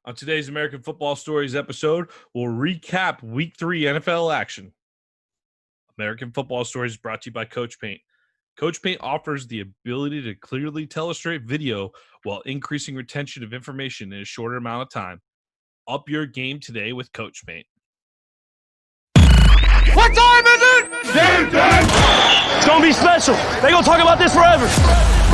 On today's American Football Stories episode, we'll recap Week 3 NFL action. American Football Stories is brought to you by Coach Paint. Coach Paint offers the ability to clearly tell a straight video while increasing retention of information in a shorter amount of time. Up your game today with Coach Paint. What time is it? Game time! It's gonna be special. They gonna talk about this forever.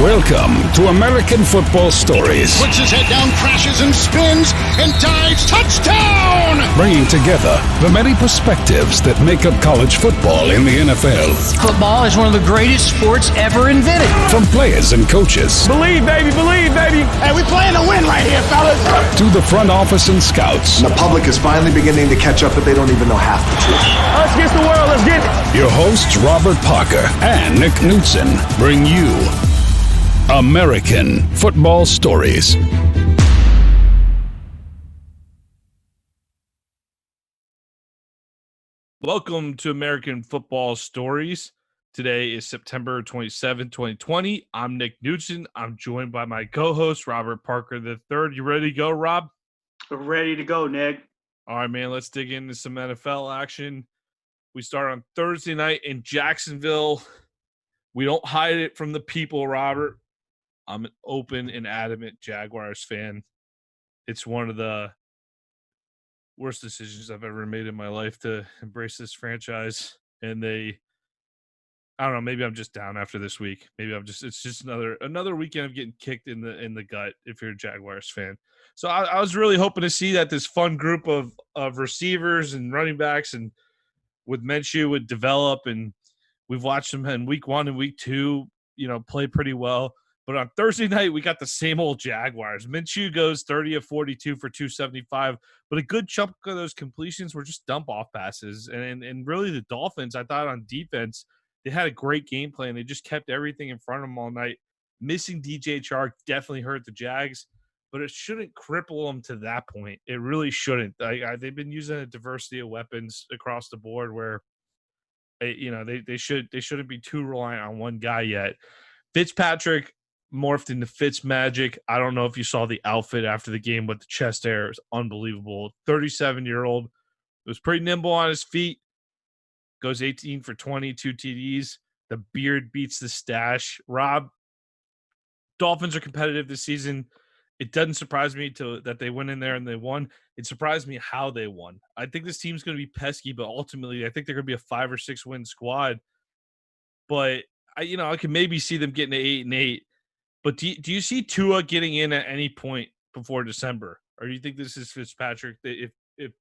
Welcome to American Football Stories. Puts his head down, crashes and spins, and dives. Touchdown! Bringing together the many perspectives that make up college football in the NFL. Football is one of the greatest sports ever invented. From players and coaches. Believe, baby, believe, baby. Hey, we playing to win right here, fellas. To the front office and scouts. The public is finally beginning to catch up, but they don't even know half the truth. Us against the world, let's get it. Your hosts, Robert Parker and Nick Knudsen, bring you American Football Stories. Welcome to American Football Stories. Today is September 27, 2020. I'm Nick Knudsen. I'm joined by my co-host, Robert Parker III. You ready to go, Rob? Ready to go, Nick. All right, man, let's dig into some NFL action. We start on Thursday night in Jacksonville. We don't hide it from the people, Robert. I'm an open and adamant Jaguars fan. It's one of the worst decisions I've ever made in my life to embrace this franchise. And I don't know, maybe I'm just down after this week. It's just another weekend of getting kicked in the gut if you're a Jaguars fan. So I was really hoping to see that this fun group of receivers and running backs and with Minshew would develop, and we've watched them in week 1 and week 2, play pretty well. But on Thursday night, we got the same old Jaguars. Minshew goes 30 of 42 for 275, but a good chunk of those completions were just dump-off passes. And really the Dolphins, I thought on defense, they had a great game plan. They just kept everything in front of them all night. Missing DJ Chark definitely hurt the Jags, but it shouldn't cripple them to that point. It really shouldn't. They've been using a diversity of weapons across the board where they shouldn't be too reliant on one guy yet. Fitzpatrick morphed into Fitz magic. I don't know if you saw the outfit after the game, but the chest hair is unbelievable. 37-year-old was pretty nimble on his feet. Goes 18 for 20, 2 TDs. The beard beats the stash. Rob, Dolphins are competitive this season. It doesn't surprise me that they went in there and they won. It surprised me how they won. I think this team's going to be pesky, but ultimately I think they're going to be a 5 or 6 win squad. But I can maybe see them getting to 8-8. But do you see Tua getting in at any point before December? Or do you think this is Fitzpatrick? If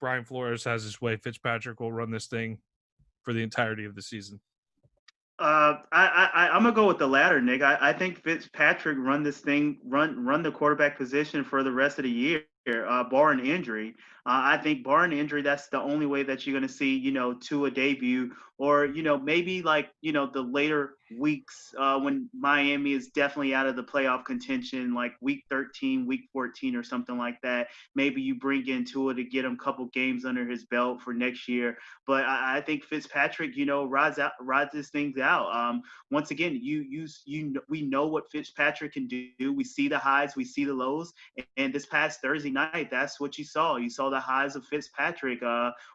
Brian Flores has his way, Fitzpatrick will run this thing for the entirety of the season? I'm gonna go with the latter, Nick. I think Fitzpatrick run this thing, run the quarterback position for the rest of the year, barring injury. I think barring injury, that's the only way that you're gonna see, Tua debut, or maybe like the later weeks when Miami is definitely out of the playoff contention, like week 13, week 14, or something like that. Maybe you bring in Tua to get him a couple games under his belt for next year. But I think Fitzpatrick, rides these things out. Once again, we know what Fitzpatrick can do. We see the highs, we see the lows, and this past Thursday night, that's what you saw. You saw the highs of Fitzpatrick,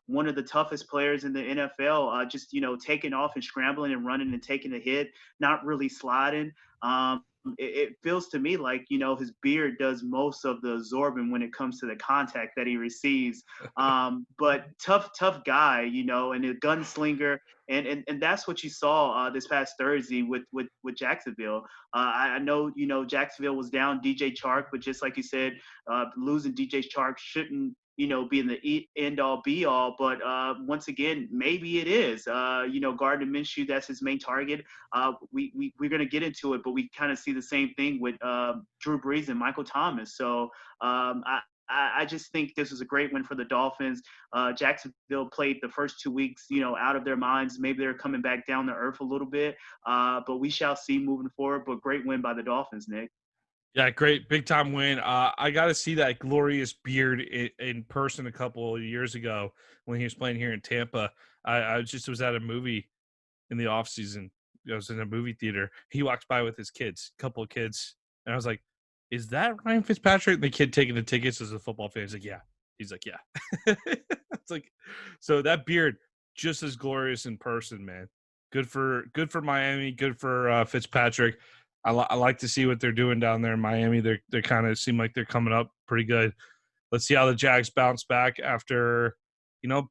one of the toughest players in the NFL, just taking off and scrambling and running and taking a hit, not really sliding. It feels to me like, his beard does most of the absorbing when it comes to the contact that he receives. But tough guy, and a gunslinger. And that's what you saw this past Thursday with Jacksonville. I know, Jacksonville was down DJ Chark, but just like you said, losing DJ Chark shouldn't, being the end-all, be-all. But once again, maybe it is. Gardner Minshew, that's his main target. We're going to get into it, but we kind of see the same thing with Drew Brees and Michael Thomas. So I just think this was a great win for the Dolphins. Jacksonville played the first 2 weeks, out of their minds. Maybe they're coming back down to earth a little bit, but we shall see moving forward. But great win by the Dolphins, Nick. Yeah, great. Big-time win. I got to see that glorious beard in person a couple of years ago when he was playing here in Tampa. I was at a movie in the offseason. I was in a movie theater. He walks by with his kids, a couple of kids, and I was like, is that Ryan Fitzpatrick? The kid taking the tickets as a football fan. He's like, yeah. He's like, yeah. It's like, so that beard, just as glorious in person, man. Good for Miami. Good for Fitzpatrick. I like to see what they're doing down there in Miami. They kind of seem like they're coming up pretty good. Let's see how the Jags bounce back after,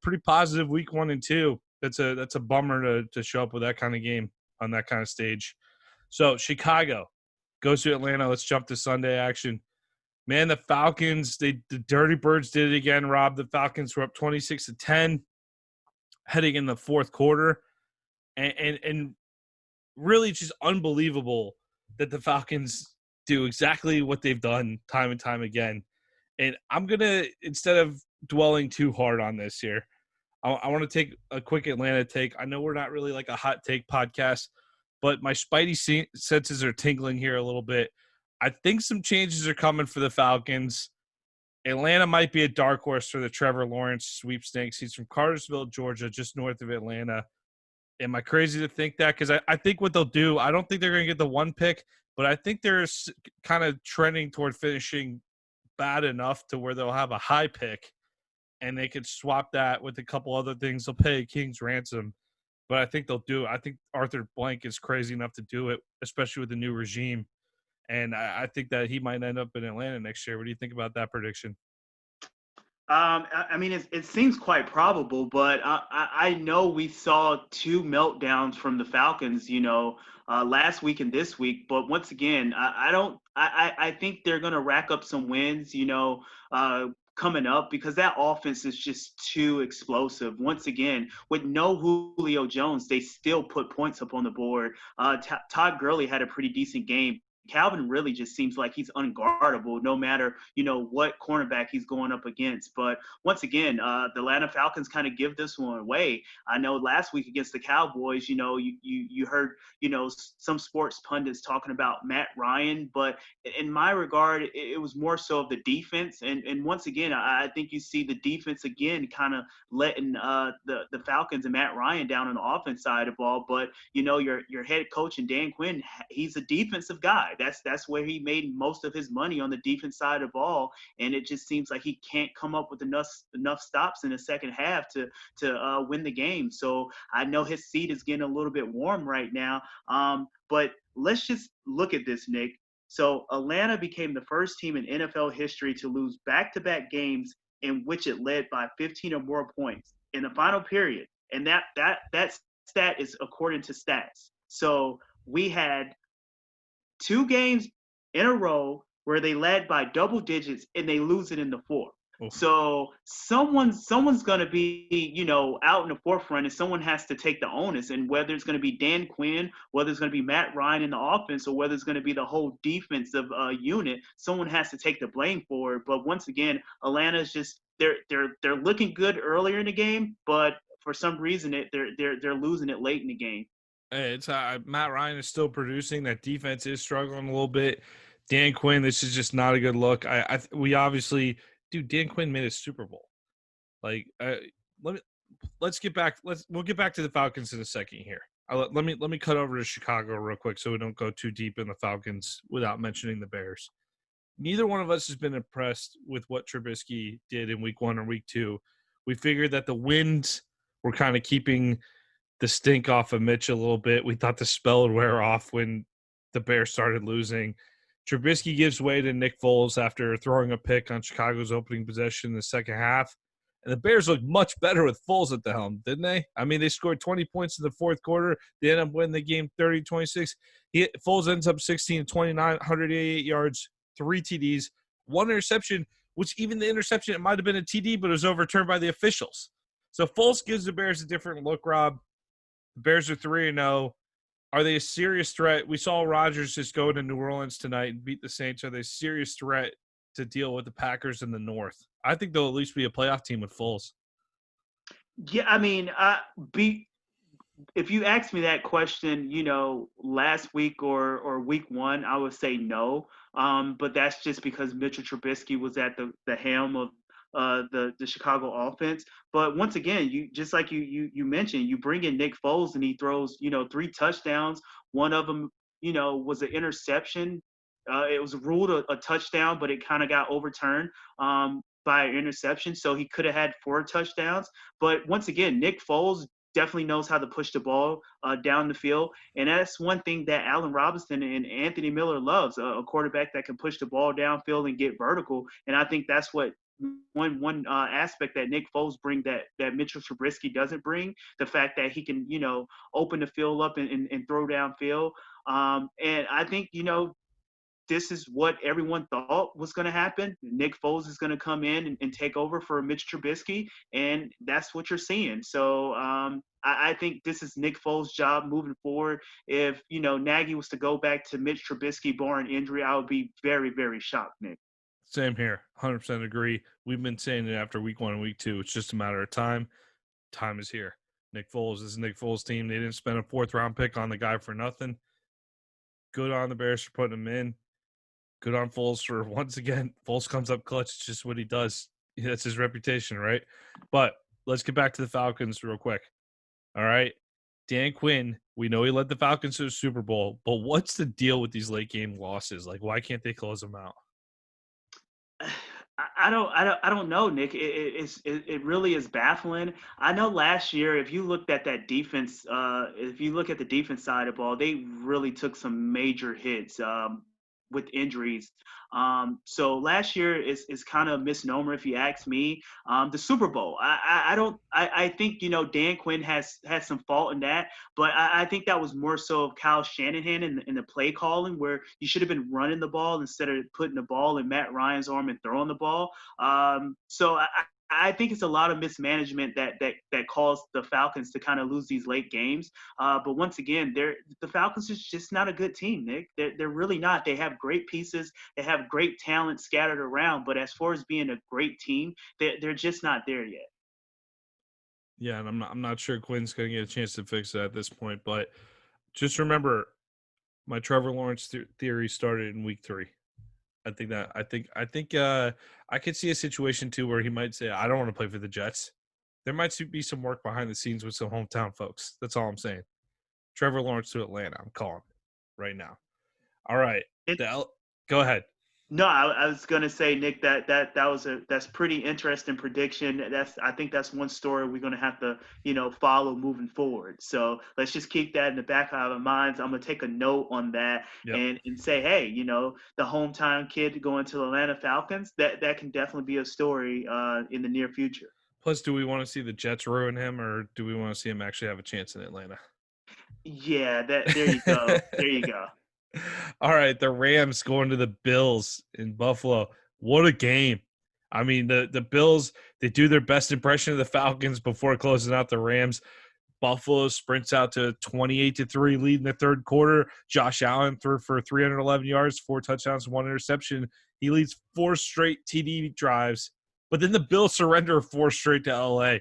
pretty positive week 1 and 2. That's a bummer to show up with that kind of game on that kind of stage. So Chicago goes to Atlanta. Let's jump to Sunday action. Man, the Falcons, the Dirty Birds did it again, Rob. The Falcons were up 26-10 heading in the fourth quarter. And really just unbelievable that the Falcons do exactly what they've done time and time again. And I'm going to, instead of dwelling too hard on this here, I want to take a quick Atlanta take. I know we're not really like a hot take podcast, but my spidey senses are tingling here a little bit. I think some changes are coming for the Falcons. Atlanta might be a dark horse for the Trevor Lawrence sweepstakes. He's from Cartersville, Georgia, just north of Atlanta. Am I crazy to think that? Because I think what they'll do, I don't think they're going to get the 1 pick, but I think they're kind of trending toward finishing bad enough to where they'll have a high pick, and they could swap that with a couple other things. They'll pay a king's ransom, but I think they'll do it. I think Arthur Blank is crazy enough to do it, especially with the new regime. And I think that he might end up in Atlanta next year. What do you think about that prediction? I mean, it seems quite probable, but I know we saw 2 meltdowns from the Falcons, last week and this week. But once again, I think they're going to rack up some wins, coming up, because that offense is just too explosive. Once again, with no Julio Jones, they still put points up on the board. Todd Gurley had a pretty decent game. Calvin really just seems like he's unguardable no matter, what cornerback he's going up against. But once again, the Atlanta Falcons kind of give this one away. I know last week against the Cowboys, you heard, some sports pundits talking about Matt Ryan, but in my regard, it was more so of the defense. And once again, I think you see the defense again kind of letting the Falcons and Matt Ryan down on the offense side of the ball. But, your head coach and Dan Quinn, he's a defensive guy. That's where he made most of his money, on the defense side of the ball, and it just seems like he can't come up with enough stops in the second half to win the game. So I know his seat is getting a little bit warm right now, but let's just look at this, Nick. So Atlanta became the first team in NFL history to lose back-to-back games in which it led by 15 or more points in the final period, and that stat is according to stats. So we had 2 games in a row where they led by double digits and they lose it in the 4th. Oof. So someone's going to be, out in the forefront, and someone has to take the onus. And whether it's going to be Dan Quinn, whether it's going to be Matt Ryan in the offense, or whether it's going to be the whole defensive unit, someone has to take the blame for it. But once again, Atlanta's just they're looking good earlier in the game, but for some reason they're losing it late in the game. Hey, it's Matt Ryan is still producing. That defense is struggling a little bit. Dan Quinn, this is just not a good look. We obviously, dude. Dan Quinn made a Super Bowl. Like, let's get back. We'll get back to the Falcons in a second here. Let me cut over to Chicago real quick so we don't go too deep in the Falcons without mentioning the Bears. Neither one of us has been impressed with what Trubisky did in week 1 or week 2. We figured that the wins were kind of keeping the stink off of Mitch a little bit. We thought the spell would wear off when the Bears started losing. Trubisky gives way to Nick Foles after throwing a pick on Chicago's opening possession in the second half. And the Bears looked much better with Foles at the helm, didn't they? I mean, they scored 20 points in the fourth quarter. They ended up winning the game 30-26. Foles ends up 16-29, 188 yards, 3 TDs, 1 interception, which even the interception, it might have been a TD, but it was overturned by the officials. So Foles gives the Bears a different look, Rob. The Bears are 3-0. Are they a serious threat? We saw Rodgers just go to New Orleans tonight and beat the Saints. Are they a serious threat to deal with the Packers in the North? I think they'll at least be a playoff team with Foles. Yeah, I mean, if you asked me that question, last week or week 1, I would say no. But that's just because Mitchell Trubisky was at the helm of the Chicago offense. But once again, you just like you mentioned, you bring in Nick Foles and he throws 3 touchdowns. One of them was an interception. It was ruled a touchdown, but it kind of got overturned by an interception. So he could have had 4 touchdowns. But once again, Nick Foles definitely knows how to push the ball down the field. And that's one thing that Allen Robinson and Anthony Miller loves, a quarterback that can push the ball downfield and get vertical. And I think that's what one aspect that Nick Foles bring that Mitchell Trubisky doesn't bring, the fact that he can, open the field up and throw downfield. And I think, this is what everyone thought was going to happen. Nick Foles is going to come in and take over for Mitch Trubisky, and that's what you're seeing. So I think this is Nick Foles' job moving forward. If, Nagy was to go back to Mitch Trubisky barring injury, I would be very, very shocked, Nick. Same here. 100% agree. We've been saying it after week 1 and week 2. It's just a matter of time. Time is here. Nick Foles is Nick Foles' team. They didn't spend a 4th-round pick on the guy for nothing. Good on the Bears for putting him in. Good on Foles for, once again, Foles comes up clutch. It's just what he does. That's his reputation, right? But let's get back to the Falcons real quick. All right. Dan Quinn, we know he led the Falcons to the Super Bowl, but what's the deal with these late game losses? Like, why can't they close them out? I don't know, Nick. It really is baffling. I know last year, if you looked at that defense, if you look at the defense side of the ball, they really took some major hits with injuries. So last year is kind of a misnomer, if you ask me. The Super Bowl, I think, Dan Quinn has some fault in that, but I think that was more so of Kyle Shanahan in the play calling, where you should have been running the ball instead of putting the ball in Matt Ryan's arm and throwing the ball. So I think it's a lot of mismanagement that caused the Falcons to kind of lose these late games. But once again, the Falcons is just not a good team, Nick. They're really not. They have great pieces. They have great talent scattered around. But as far as being a great team, they're just not there yet. Yeah, and I'm not sure Quinn's going to get a chance to fix it at this point. But just remember, my Trevor Lawrence theory started in week 3. I think I could see a situation too where he might say, I don't want to play for the Jets. There might be some work behind the scenes with some hometown folks. That's all I'm saying. Trevor Lawrence to Atlanta. I'm calling it right now. All right. Go ahead. No, I was gonna say, Nick, that's pretty interesting prediction. I think that's one story we're gonna have to, follow moving forward. So let's just keep that in the back of our minds. I'm gonna take a note on that. Yep. and say, hey, the hometown kid going to the Atlanta Falcons, that can definitely be a story in the near future. Plus, do we want to see the Jets ruin him, or do we want to see him actually have a chance in Atlanta? Yeah, there you go. There you go. All right, the Rams going to the Bills in Buffalo. What a game. I mean, the Bills, they do their best impression of the Falcons before closing out the Rams. Buffalo sprints out to 28-3 lead in the 3rd quarter. Josh Allen threw for 311 yards, 4 touchdowns, 1 interception. He leads 4 straight TD drives. But then the Bills surrender 4 straight to LA.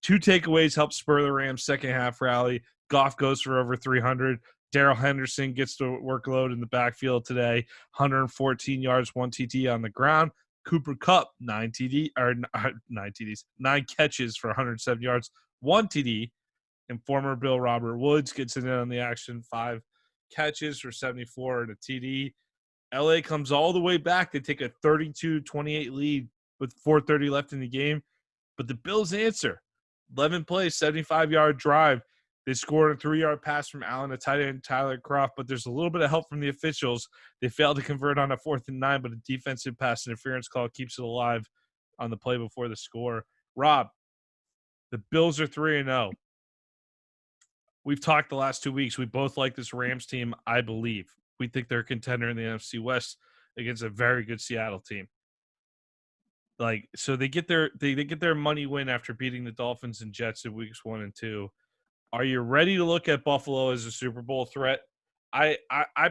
2 takeaways help spur the Rams' second half rally. Goff goes for over 300. Darrell Henderson gets the workload in the backfield today. 114 yards, 1 TD on the ground. Cooper Kupp, 9 catches for 107 yards, 1 TD. And former Bill Robert Woods gets in on the action, 5 catches for 74 and a TD. LA comes all the way back. They take a 32-28 lead with 4:30 left in the game. But the Bills answer. 11 plays, 75-yard drive. They scored a 3-yard pass from Allen to tight end Tyler Kroft, but there's a little bit of help from the officials. They failed to convert on a 4th and 9, but a defensive pass interference call keeps it alive on the play before the score. Rob, the Bills are 3-0. We've talked the last 2 weeks. We both like this Rams team, I believe. We think they're a contender in the NFC West against a very good Seattle team. So they get their money win after beating the Dolphins and Jets in weeks 1 and 2. Are you ready to look at Buffalo as a Super Bowl threat? I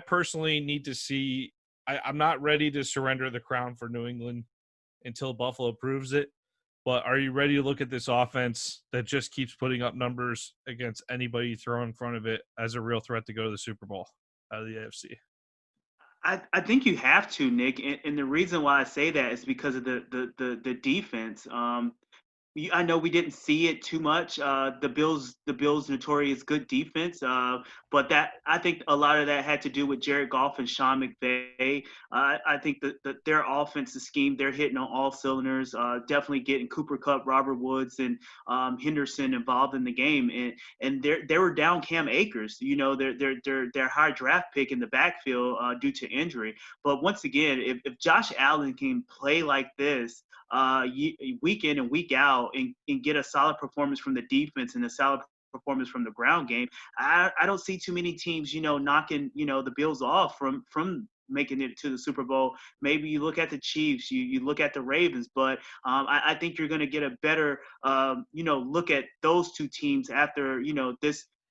personally need to see – I'm not ready to surrender the crown for New England until Buffalo proves it. But are you ready to look at this offense that just keeps putting up numbers against anybody you throw in front of it as a real threat to go to the Super Bowl out of the AFC? I think you have to, Nick, and the reason why I say that is because of the defense. I know we didn't see it too much. The Bills' notorious good defense, but that I think a lot of that had to do with Jared Goff and Sean McVay. I think that their offensive scheme, they're hitting on all cylinders. Definitely getting Cooper Kupp, Robert Woods, and Henderson involved in the game, and they were down Cam Akers. You know, their high draft pick in the backfield due to injury. But once again, if Josh Allen can play like this week in and week out and get a solid performance from the defense and a solid performance from the ground game, I don't see too many teams, knocking, the Bills off from making it to the Super Bowl. Maybe you look at the Chiefs, you look at the Ravens, but I think you're going to get a better, look at those two teams after,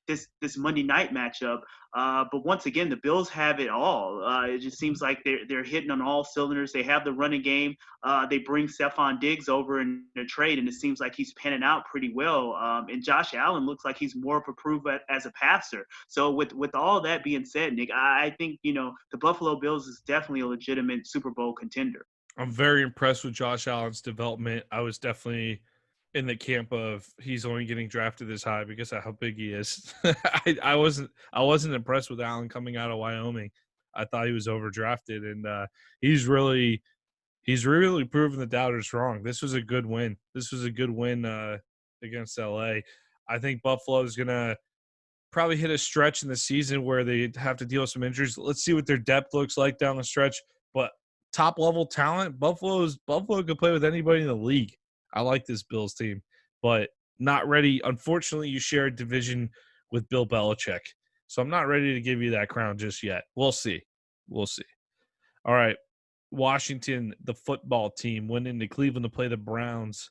this Monday night matchup. But once again, the Bills have it all. It just seems like they're hitting on all cylinders. They have the running game. They bring Stephon Diggs over in a trade, and it seems like he's panning out pretty well. And Josh Allen looks like he's more of a proof as a passer. So with all that being said, Nick, I think the Buffalo Bills is definitely a legitimate Super Bowl contender. I'm very impressed with Josh Allen's development. I was definitely in the camp of he's only getting drafted this high because of how big he is. I wasn't impressed with Allen coming out of Wyoming. I thought he was overdrafted, and he's really proven the doubters wrong. This was a good win. Against LA. I think Buffalo is gonna probably hit a stretch in the season where they have to deal with some injuries. Let's see what their depth looks like down the stretch. But top level talent, Buffalo could play with anybody in the league. I like this Bills team, but not ready. Unfortunately, you share a division with Bill Belichick, so I'm not ready to give you that crown just yet. We'll see. All right, Washington, the football team, went into Cleveland to play the Browns.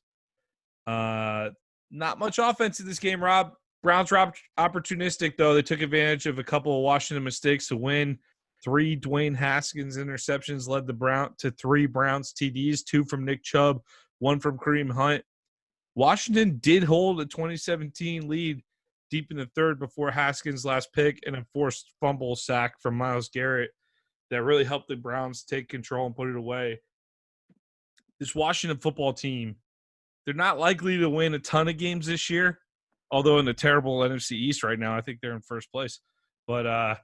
Not much offense in this game, Rob. Browns were opportunistic, though. They took advantage of a couple of Washington mistakes to win. 3 Dwayne Haskins interceptions led to 3 Browns TDs, 2 from Nick Chubb, 1 from Kareem Hunt. Washington did hold a 2017 lead deep in the third before Haskins' last pick and a forced fumble sack from Myles Garrett that really helped the Browns take control and put it away. This Washington football team, they're not likely to win a ton of games this year, although in the terrible NFC East right now, I think they're in first place. But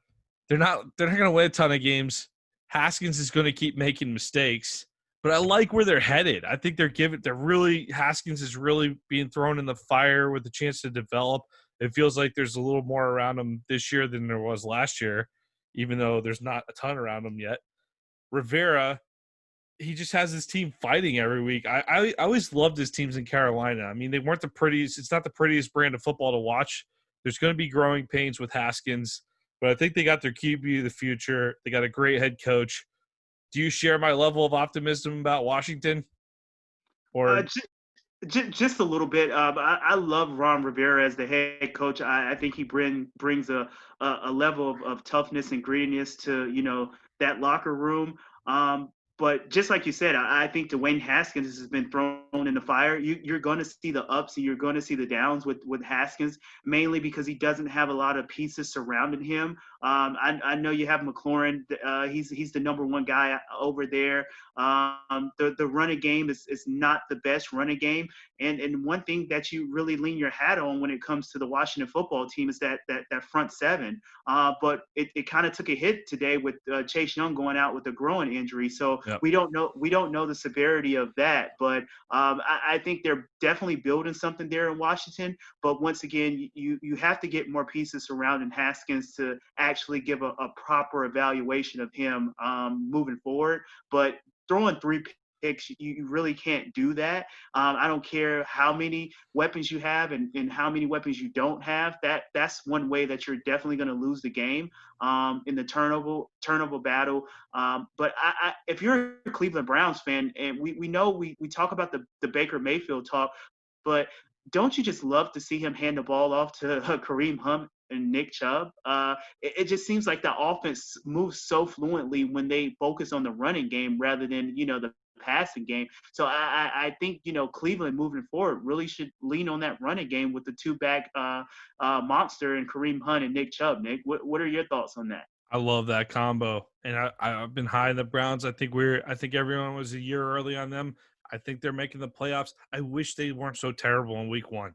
they're not going to win a ton of games. Haskins is going to keep making mistakes. But I like where they're headed. I think Haskins is really being thrown in the fire with a chance to develop. It feels like there's a little more around him this year than there was last year, even though there's not a ton around him yet. Rivera, he just has his team fighting every week. I always loved his teams in Carolina. I mean, they weren't the prettiest. It's not the prettiest brand of football to watch. There's going to be growing pains with Haskins, but I think they got their QB of the future. They got a great head coach. Do you share my level of optimism about Washington? Or just a little bit. I love Ron Rivera as the head coach. I think he brings a level of toughness and grittiness to that locker room. But just like you said, I think Dwayne Haskins has been thrown in the fire. You're going to see the ups and you're going to see the downs with Haskins, mainly because he doesn't have a lot of pieces surrounding him. I know you have McLaurin. He's the number one guy over there. The running game is not the best running game. And one thing that you really lean your hat on when it comes to the Washington football team is that front seven. But it kind of took a hit today with Chase Young going out with a groin injury. So yep. We don't know the severity of that. But I think they're definitely building something there in Washington. But once again, you have to get more pieces surrounding Haskins to actually give a proper evaluation of him moving forward. But throwing 3 picks, you really can't do that. I don't care how many weapons you have and how many weapons you don't have. That's one way that you're definitely going to lose the game in the turnover battle. But if you're a Cleveland Browns fan, and we know we talk about the Baker Mayfield talk, but don't you just love to see him hand the ball off to Kareem Hunt and Nick Chubb? It just seems like the offense moves so fluently when they focus on the running game rather than the passing game. So I think Cleveland moving forward really should lean on that running game with the 2-back monster and Kareem Hunt and Nick Chubb. Nick, what are your thoughts on that? I love that combo, and I've been high in the Browns. I think everyone was a year early on them. I think they're making the playoffs. I wish they weren't so terrible in week 1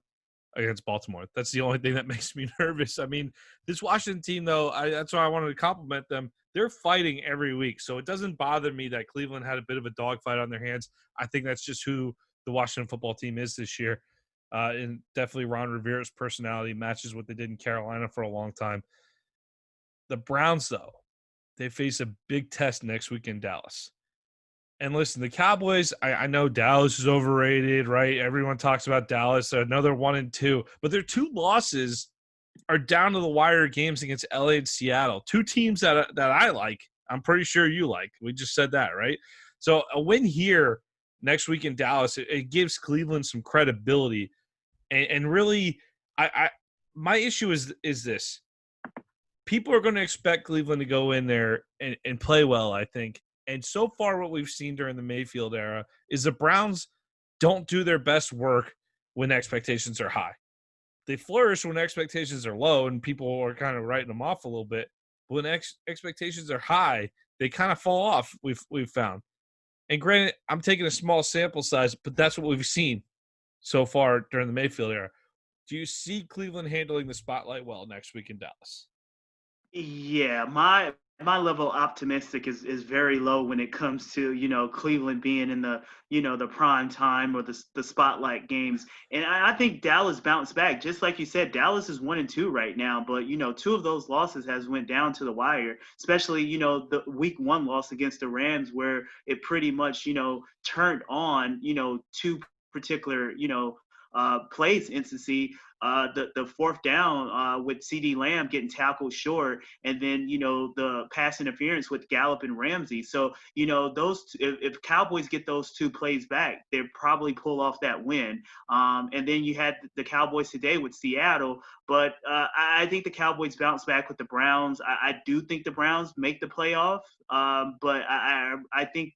against Baltimore. That's the only thing that makes me nervous. I mean, this Washington team, though, that's why I wanted to compliment them. They're fighting every week, so it doesn't bother me that Cleveland had a bit of a dogfight on their hands. I think that's just who the Washington football team is this year. And definitely Ron Rivera's personality matches what they did in Carolina for a long time. The Browns, though, they face a big test next week in Dallas. And listen, the Cowboys, I know Dallas is overrated, right? Everyone talks about Dallas. They're another 1-2, but their 2 losses are down to the wire games against LA and Seattle. 2 teams that I like. I'm pretty sure you like. We just said that, right? So a win here next week in Dallas, it gives Cleveland some credibility. And really, my issue is this. People are going to expect Cleveland to go in there and play well, I think. And so far what we've seen during the Mayfield era is the Browns don't do their best work when expectations are high. They flourish when expectations are low and people are kind of writing them off a little bit. But when expectations are high, they kind of fall off, we've found. And granted, I'm taking a small sample size, but that's what we've seen so far during the Mayfield era. Do you see Cleveland handling the spotlight well next week in Dallas? Yeah, my level of optimistic is very low when it comes to, Cleveland being in the, the prime time or the spotlight games. And I think Dallas bounced back. Just like you said, Dallas is 1-2 right now, but 2 of those losses has went down to the wire, especially, the week 1 loss against the Rams where it pretty much, turned on, 2 particular, plays instancy. The 4th down with CD Lamb getting tackled short, and then the pass interference with Gallup and Ramsey. So those if Cowboys get those 2 plays back, they probably pull off that win. And then you had the Cowboys today with Seattle, but I think the Cowboys bounce back with the Browns. I do think the Browns make the playoff, but I think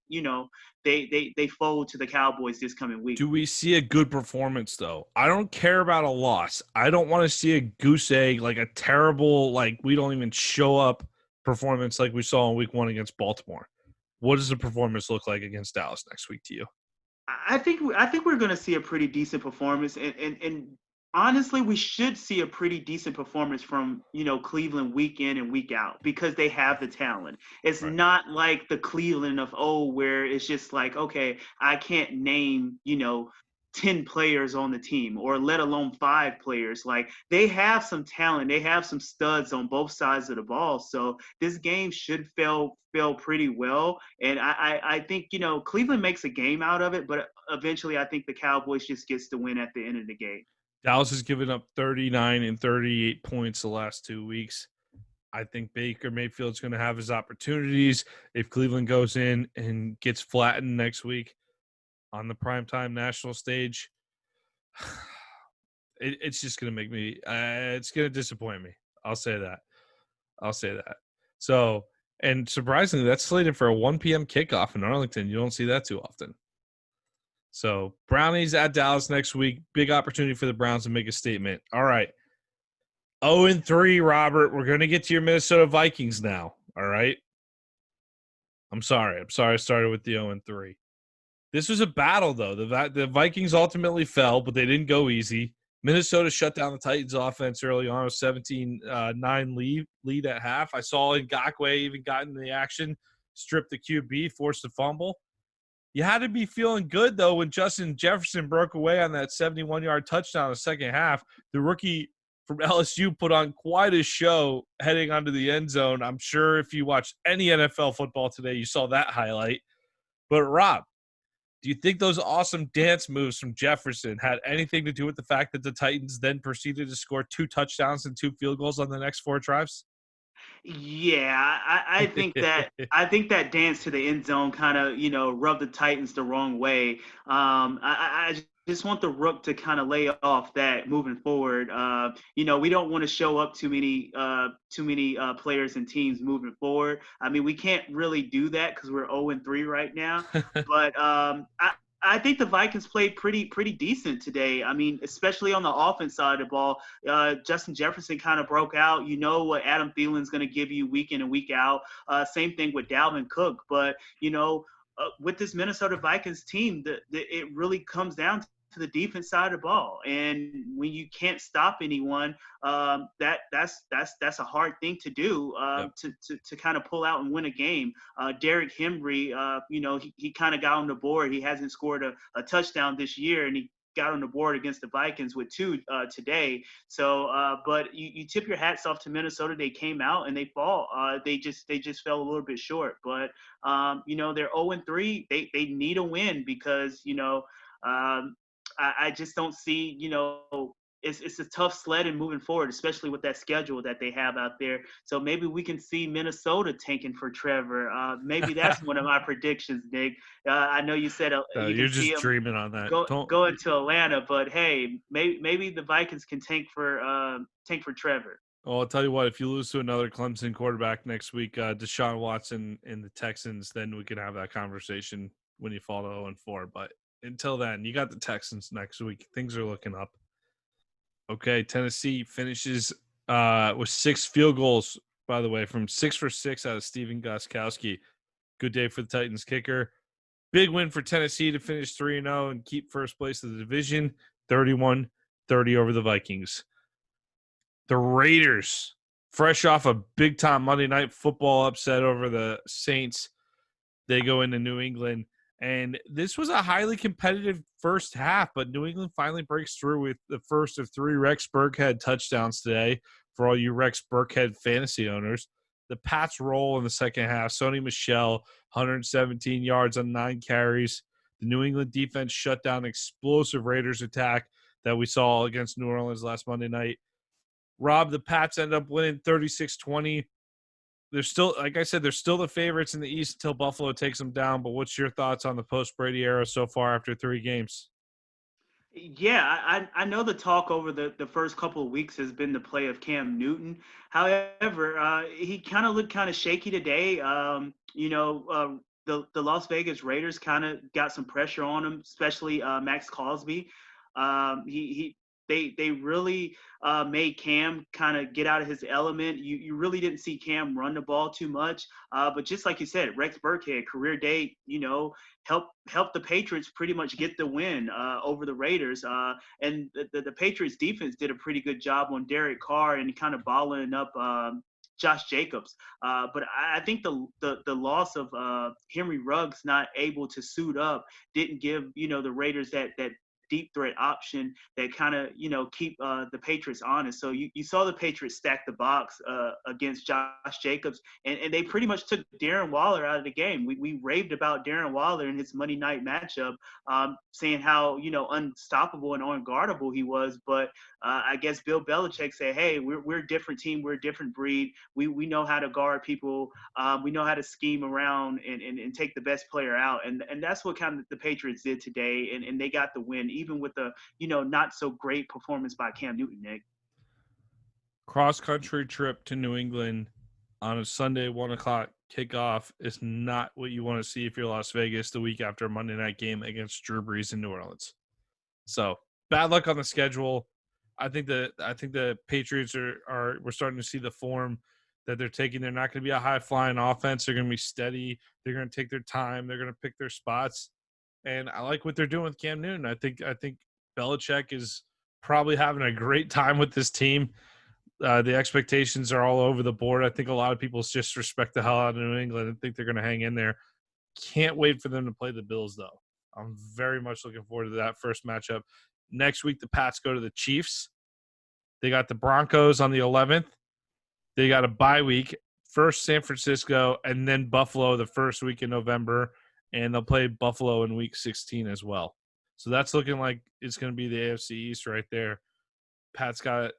they fold to the Cowboys this coming week. Do we see a good performance, though? I don't care about a loss. I don't want to see a goose egg, like a terrible, like we don't even show up performance like we saw in week 1 against Baltimore. What does the performance look like against Dallas next week to you? I think we're going to see a pretty decent performance, and honestly, we should see a pretty decent performance from Cleveland week in and week out because they have the talent. It's Right. not like the Cleveland of old where it's just like, okay, I can't name 10 players on the team or let alone 5 players. Like they have some talent, they have some studs on both sides of the ball. So this game should feel pretty well. And I think Cleveland makes a game out of it, but eventually I think the Cowboys just gets the win at the end of the game. Dallas has given up 39 and 38 points the last 2 weeks. I think Baker Mayfield's going to have his opportunities if Cleveland goes in and gets flattened next week on the primetime national stage. It's just going to make me it's going to disappoint me. I'll say that. So, and surprisingly, that's slated for a 1 p.m. kickoff in Arlington. You don't see that too often. So, Brownies at Dallas next week. Big opportunity for the Browns to make a statement. All right. 0-3, Robert. We're going to get to your Minnesota Vikings now. All right. I'm sorry I started with the 0-3. This was a battle, though. The Vikings ultimately fell, but they didn't go easy. Minnesota shut down the Titans' offense early on, a 17-9 lead at half. I saw Ngakoue even got in the action, stripped the QB, forced a fumble. You had to be feeling good, though, when Justin Jefferson broke away on that 71-yard touchdown in the second half. The rookie from LSU put on quite a show heading onto the end zone. I'm sure if you watched any NFL football today, you saw that highlight. But, Rob, do you think those awesome dance moves from Jefferson had anything to do with the fact that the Titans then proceeded to score 2 touchdowns and 2 field goals on the next 4 drives? Yeah, I think that dance to the end zone kind of rubbed the Titans the wrong way. I just want the Rook to kind of lay off that moving forward. We don't want to show up too many players and teams moving forward. I mean, we can't really do that because we're 0-3 right now. But I think the Vikings played pretty decent today. I mean, especially on the offense side of the ball. Justin Jefferson kind of broke out. You know what Adam Thielen's going to give you week in and week out. Same thing with Dalvin Cook. But, with this Minnesota Vikings team, it really comes down to the defense side of the ball. And when you can't stop anyone, that's a hard thing to do, to kind of pull out and win a game. Derrick Henry, he kind of got on the board. He hasn't scored a touchdown this year, and he got on the board against the Vikings with 2 today. So, but you tip your hats off to Minnesota. They came out and they fall. They just fell a little bit short. But they're 0-3. They need a win because I just don't see it's a tough sled in moving forward, especially with that schedule that they have out there. So maybe we can see Minnesota tanking for Trevor. Maybe that's one of my predictions, Nick. I know you said you're just dreaming on that. Going to Atlanta, but hey, maybe the Vikings can tank for Trevor. Well, I'll tell you what, if you lose to another Clemson quarterback next week, Deshaun Watson and the Texans, then we can have that conversation when you fall to 0-4. But until then, you got the Texans next week. Things are looking up. Okay, Tennessee finishes with 6 field goals, by the way, from 6 for 6 out of Steven Gostkowski. Good day for the Titans kicker. Big win for Tennessee to finish 3-0 and keep first place of the division, 31-30 over the Vikings. The Raiders, fresh off a big-time Monday Night Football upset over the Saints, they go into New England. And this was a highly competitive first half, but New England finally breaks through with the first of 3 Rex Burkhead touchdowns today for all you Rex Burkhead fantasy owners. The Pats roll in the second half. Sony Michel, 117 yards on 9 carries. The New England defense shut down an explosive Raiders attack that we saw against New Orleans last Monday night. Rob, the Pats end up winning 36-20. They're still, like I said, they're still the favorites in the East until Buffalo takes them down. But what's your thoughts on the post-Brady era so far after 3 games? Yeah, I know the talk over the first couple of weeks has been the play of Cam Newton. However, he kind of looked kind of shaky today. The Las Vegas Raiders kind of got some pressure on him, especially Max Crosby. They really made Cam kind of get out of his element. You really didn't see Cam run the ball too much. But just like you said, Rex Burkhead, career day, helped the Patriots pretty much get the win over the Raiders. And the Patriots defense did a pretty good job on Derek Carr and kind of balling up Josh Jacobs. But I think the loss of Henry Ruggs not able to suit up didn't give, the Raiders that deep threat option that kind of, keep the Patriots honest. So you saw the Patriots stack the box against Josh Jacobs, and they pretty much took Darren Waller out of the game. We raved about Darren Waller in his Monday night matchup, saying how, unstoppable and unguardable he was. But I guess Bill Belichick said, hey, we're a different team. We're a different breed. We know how to guard people. We know how to scheme around and take the best player out. And that's what kind of the Patriots did today. And they got the win, even with the, not so great performance by Cam Newton, Nick. Cross-country trip to New England on a Sunday 1:00 kickoff is not what you want to see if you're Las Vegas the week after a Monday night game against Drew Brees in New Orleans. So bad luck on the schedule. I think the Patriots we're starting to see the form that they're taking. They're not going to be a high-flying offense. They're going to be steady. They're going to take their time. They're going to pick their spots. And I like what they're doing with Cam Newton. I think Belichick is probably having a great time with this team. The expectations are all over the board. I think a lot of people just respect the hell out of New England and think they're going to hang in there. Can't wait for them to play the Bills, though. I'm very much looking forward to that first matchup. Next week, the Pats go to the Chiefs. They got the Broncos on the 11th. They got a bye week. First San Francisco and then Buffalo the first week in November. And they'll play Buffalo in week 16 as well. So that's looking like it's going to be the AFC East right there. Pat's got a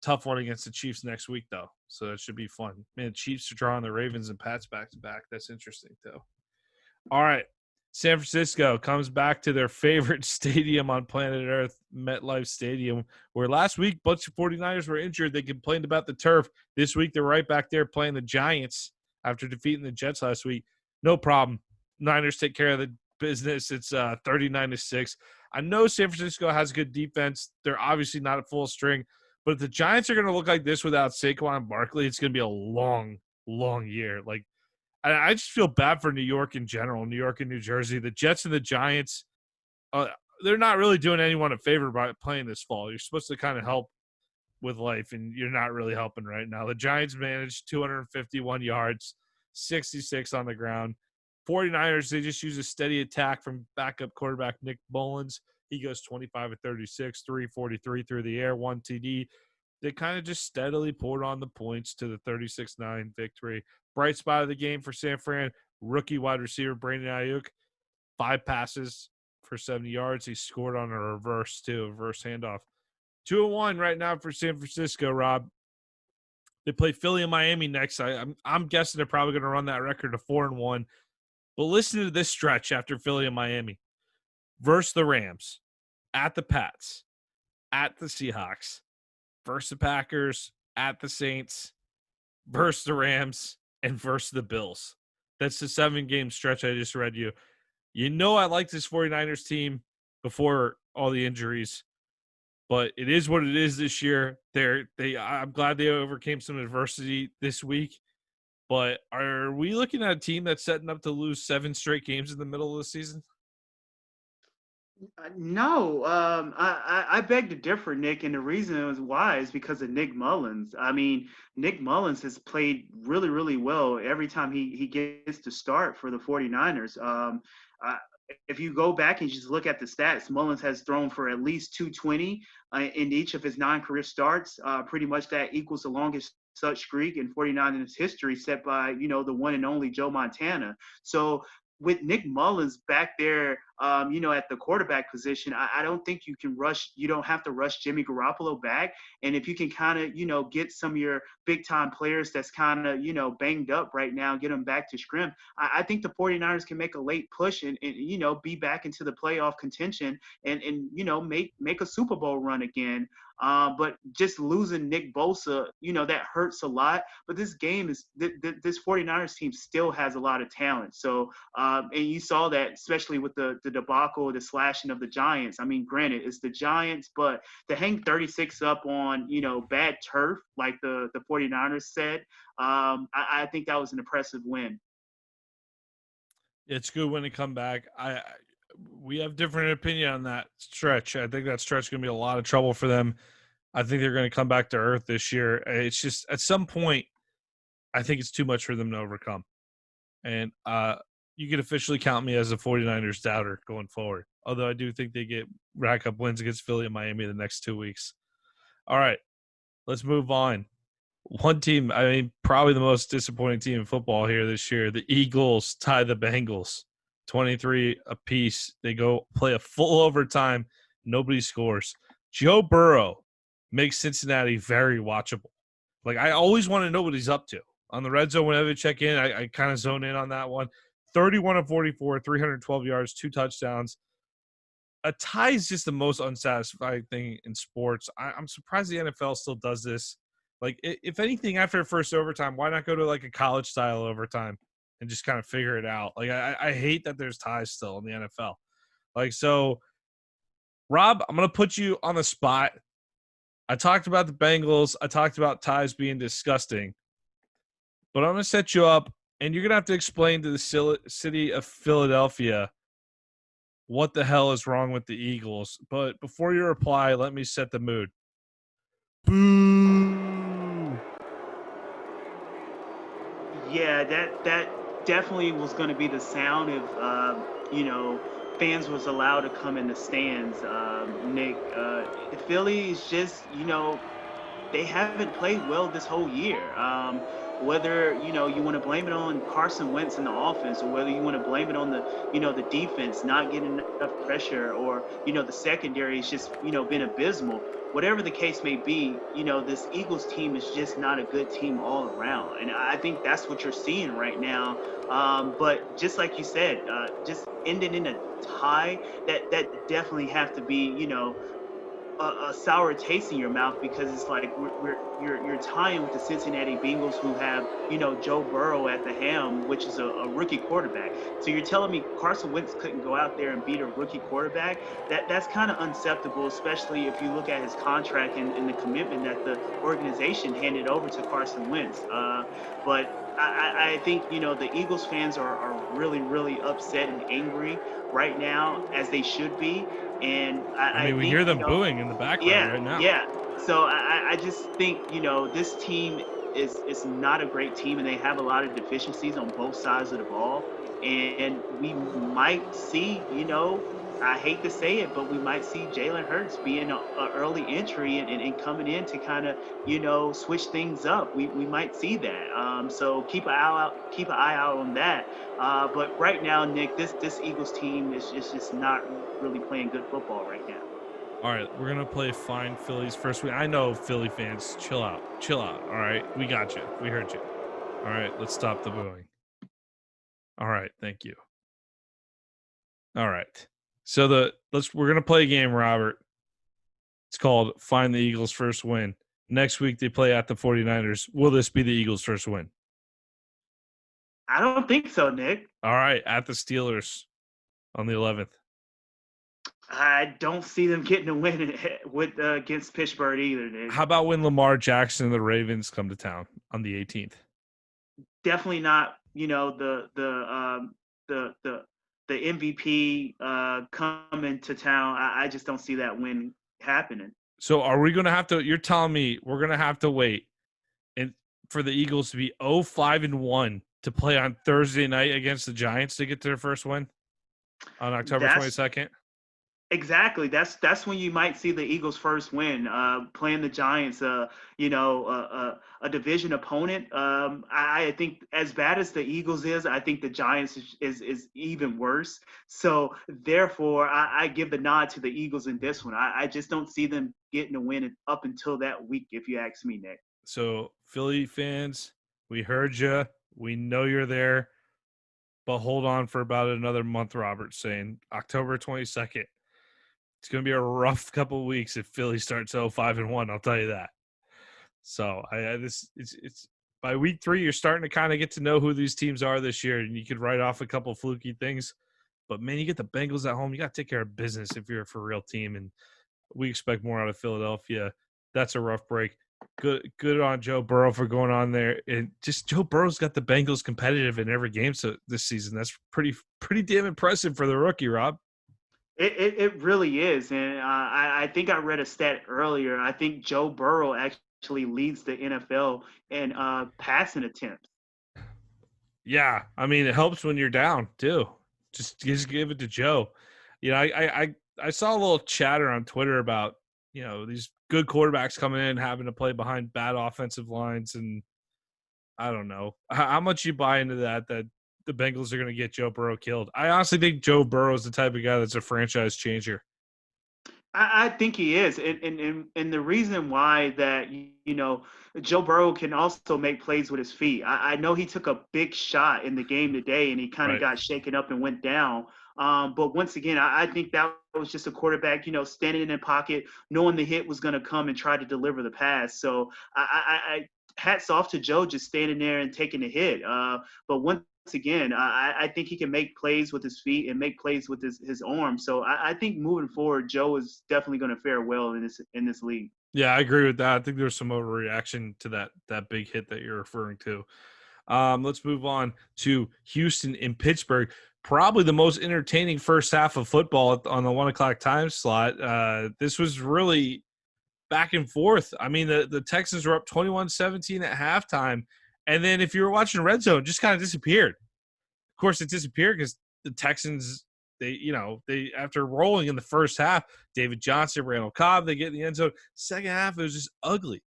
tough one against the Chiefs next week, though. So that should be fun. Man, Chiefs are drawing the Ravens and Pats back-to-back. That's interesting, though. All right. San Francisco comes back to their favorite stadium on planet Earth, MetLife Stadium, where last week, a bunch of 49ers were injured. They complained about the turf. This week, they're right back there playing the Giants after defeating the Jets last week. No problem. Niners take care of the business. It's 39-6. I know San Francisco has good defense. They're obviously not at full string. But if the Giants are going to look like this without Saquon Barkley, it's going to be a long, long year. Like, I just feel bad for New York in general, New York and New Jersey. The Jets and the Giants, they're not really doing anyone a favor by playing this fall. You're supposed to kind of help with life, and you're not really helping right now. The Giants managed 251 yards, 66 on the ground. 49ers, they just use a steady attack from backup quarterback Nick Mullins. He goes 25 of 36, 343 through the air, 1 TD. They kind of just steadily poured on the points to the 36-9 victory. Bright spot of the game for San Fran, rookie wide receiver Brandon Ayuk, 5 passes for 70 yards. He scored on a reverse handoff. 2-1 right now for San Francisco, Rob. They play Philly and Miami next. I'm guessing they're probably going to run that record to 4-1. But listen to this stretch after Philly and Miami. Versus the Rams, at the Pats, at the Seahawks, versus the Packers, at the Saints, versus the Rams, and versus the Bills. That's the 7-game stretch I just read you. You know I like this 49ers team before all the injuries, but it is what it is this year. I'm glad they overcame some adversity this week. But are we looking at a team that's setting up to lose 7 straight games in the middle of the season? No, I beg to differ, Nick, and the reason why is because of Nick Mullins. I mean, Nick Mullins has played really, really well every time he gets to start for the 49ers. If you go back and just look at the stats, Mullins has thrown for at least 220 in each of his 9 career starts. Pretty much that equals the longest such streak in 49ers history set by, the one and only Joe Montana. So with Nick Mullins back there, at the quarterback position, I don't think you don't have to rush Jimmy Garoppolo back. And if you can kind of, get some of your big time players that's kind of, banged up right now, get them back to scrim, I think the 49ers can make a late push and be back into the playoff contention and make a Super Bowl run again. But just losing Nick Bosa, that hurts a lot. But this game this 49ers team still has a lot of talent. So, and you saw that, especially with the debacle, the slashing of the Giants. I mean, granted, it's the Giants, but to hang 36 up on, bad turf, like the 49ers said, I think that was an impressive win. It's good when they come back. We have different opinion on that stretch. I think that stretch is going to be a lot of trouble for them. I think they're going to come back to earth this year. It's just at some point, I think it's too much for them to overcome. And you can officially count me as a 49ers doubter going forward. Although I do think they rack up wins against Philly and Miami the next 2 weeks. All right, let's move on. One team, probably the most disappointing team in football here this year. The Eagles tie the Bengals. 23 apiece. They go play a full overtime. Nobody scores. Joe Burrow makes Cincinnati very watchable. Like, I always want to know what he's up to. On the red zone, whenever I check in, I kind of zone in on that one. 31 of 44, 312 yards, 2 touchdowns. A tie is just the most unsatisfying thing in sports. I'm surprised the NFL still does this. Like, if anything, after the first overtime, why not go to, like, a college-style overtime and just kind of figure it out? Like, I hate that there's ties still in the NFL. Like, so, Rob, I'm going to put you on the spot. I talked about the Bengals. I talked about ties being disgusting. But I'm going to set you up, and you're going to have to explain to the city of Philadelphia what the hell is wrong with the Eagles. But before you reply, let me set the mood. Boo! Yeah, that definitely was going to be the sound if, fans was allowed to come in the stands. Nick, the Phillies just, they haven't played well this whole year. Whether, you want to blame it on Carson Wentz in the offense, or whether you want to blame it on the defense not getting enough pressure, or, the secondary has just, been abysmal. Whatever the case may be, this Eagles team is just not a good team all around. And I think that's what you're seeing right now. But just like you said, just ending in a tie, that definitely have to be, a sour taste in your mouth, because it's like you're tying with the Cincinnati Bengals, who have Joe Burrow at the helm, which is a rookie quarterback. So you're telling me Carson Wentz couldn't go out there and beat a rookie quarterback? That's kind of unacceptable, especially if you look at his contract and the commitment that the organization handed over to Carson Wentz. But I think, the Eagles fans are really, really upset and angry right now, as they should be. And I I mean, we think, hear them booing in the background yeah, right now. yeah. So I just think, this team is not a great team, and they have a lot of deficiencies on both sides of the ball. And we might see, I hate to say it, but we might see Jalen Hurts being a early entry and coming in to kind of, switch things up. We might see that. So keep an eye out on that. But right now, Nick, this Eagles team is just not really playing good football right now. All right, we're gonna play Find Phillies first. I know Philly fans, chill out, chill out. All right, we got you, we heard you. All right, let's stop the booing. All right, thank you. All right, so we're gonna play a game, Robert. It's called Find the Eagles' First Win. Next week they play at the 49ers. Will this be the Eagles' first win? I don't think so, Nick. All right, at the Steelers on the 11th. I don't see them getting a win with against Pittsburgh either, Nick. How about when Lamar Jackson and the Ravens come to town on the 18th? Definitely not. The MVP coming to town. I just don't see that win happening. So are we going to have to – you're telling me we're going to have to wait and for the Eagles to be 0-5-1 to play on Thursday night against the Giants to get their first win on October 22nd? Exactly. That's when you might see the Eagles' first win, playing the Giants. A division opponent. I think as bad as the Eagles is, I think the Giants is even worse. So therefore, I give the nod to the Eagles in this one. I just don't see them getting a win up until that week, if you ask me, Nick. So Philly fans, we heard you. We know you're there. But hold on for about another month, Robert's saying. October 22nd. It's going to be a rough couple of weeks if Philly starts 0-5-1. I'll tell you that. So it's by week 3, you're starting to kind of get to know who these teams are this year, and you could write off a couple of fluky things. But man, you get the Bengals at home. You got to take care of business if you're a for real team, and we expect more out of Philadelphia. That's a rough break. Good on Joe Burrow for going on there, and just Joe Burrow's got the Bengals competitive in every game this season. That's pretty damn impressive for the rookie, Rob. It really is, and I think I read a stat earlier. I think Joe Burrow actually leads the NFL in passing attempts. Yeah, I mean it helps when you're down too. Just give it to Joe. I saw a little chatter on Twitter about these good quarterbacks coming in having to play behind bad offensive lines, and I don't know how much you buy into that the Bengals are going to get Joe Burrow killed. I honestly think Joe Burrow is the type of guy that's a franchise changer. I think he is, and the reason why that Joe Burrow can also make plays with his feet. I know he took a big shot in the game today, and he kind of got shaken up and went down. But once again, I think that was just a quarterback, standing in the pocket, knowing the hit was going to come and try to deliver the pass. So I hats off to Joe just standing there and taking the hit. But once again, I think he can make plays with his feet and make plays with his arm. So I think moving forward, Joe is definitely going to fare well in this league. Yeah, I agree with that. I think there's some overreaction to that big hit that you're referring to. Let's move on to Houston and Pittsburgh. Probably the most entertaining first half of football on the 1:00 time slot. This was really back and forth. I mean, the Texans were up 21-17 at halftime. And then if you were watching Red Zone, it just kind of disappeared. Of course, it disappeared because the Texans, they after rolling in the first half, David Johnson, Randall Cobb, they get in the end zone. Second half, it was just ugly.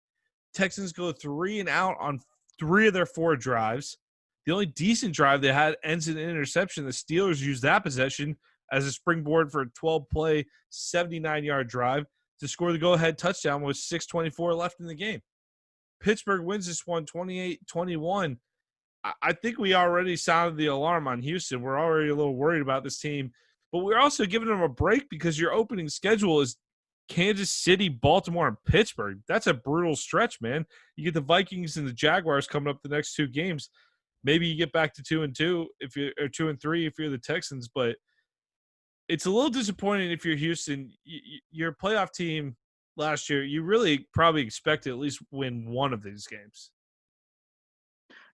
Texans go 3 and out on 3 of their 4 drives. The only decent drive they had ends in an interception. The Steelers used that possession as a springboard for a 12-play, 79-yard drive to score the go-ahead touchdown with 6:24 left in the game. Pittsburgh wins this one 28-21. I think we already sounded the alarm on Houston. We're already a little worried about this team. But we're also giving them a break because your opening schedule is Kansas City, Baltimore, and Pittsburgh. That's a brutal stretch, man. You get the Vikings and the Jaguars coming up the next 2 games. Maybe you get back to 2-2 or 2-3 if you're the Texans. But it's a little disappointing if you're Houston. Your playoff team last year, you really probably expect to at least win one of these games.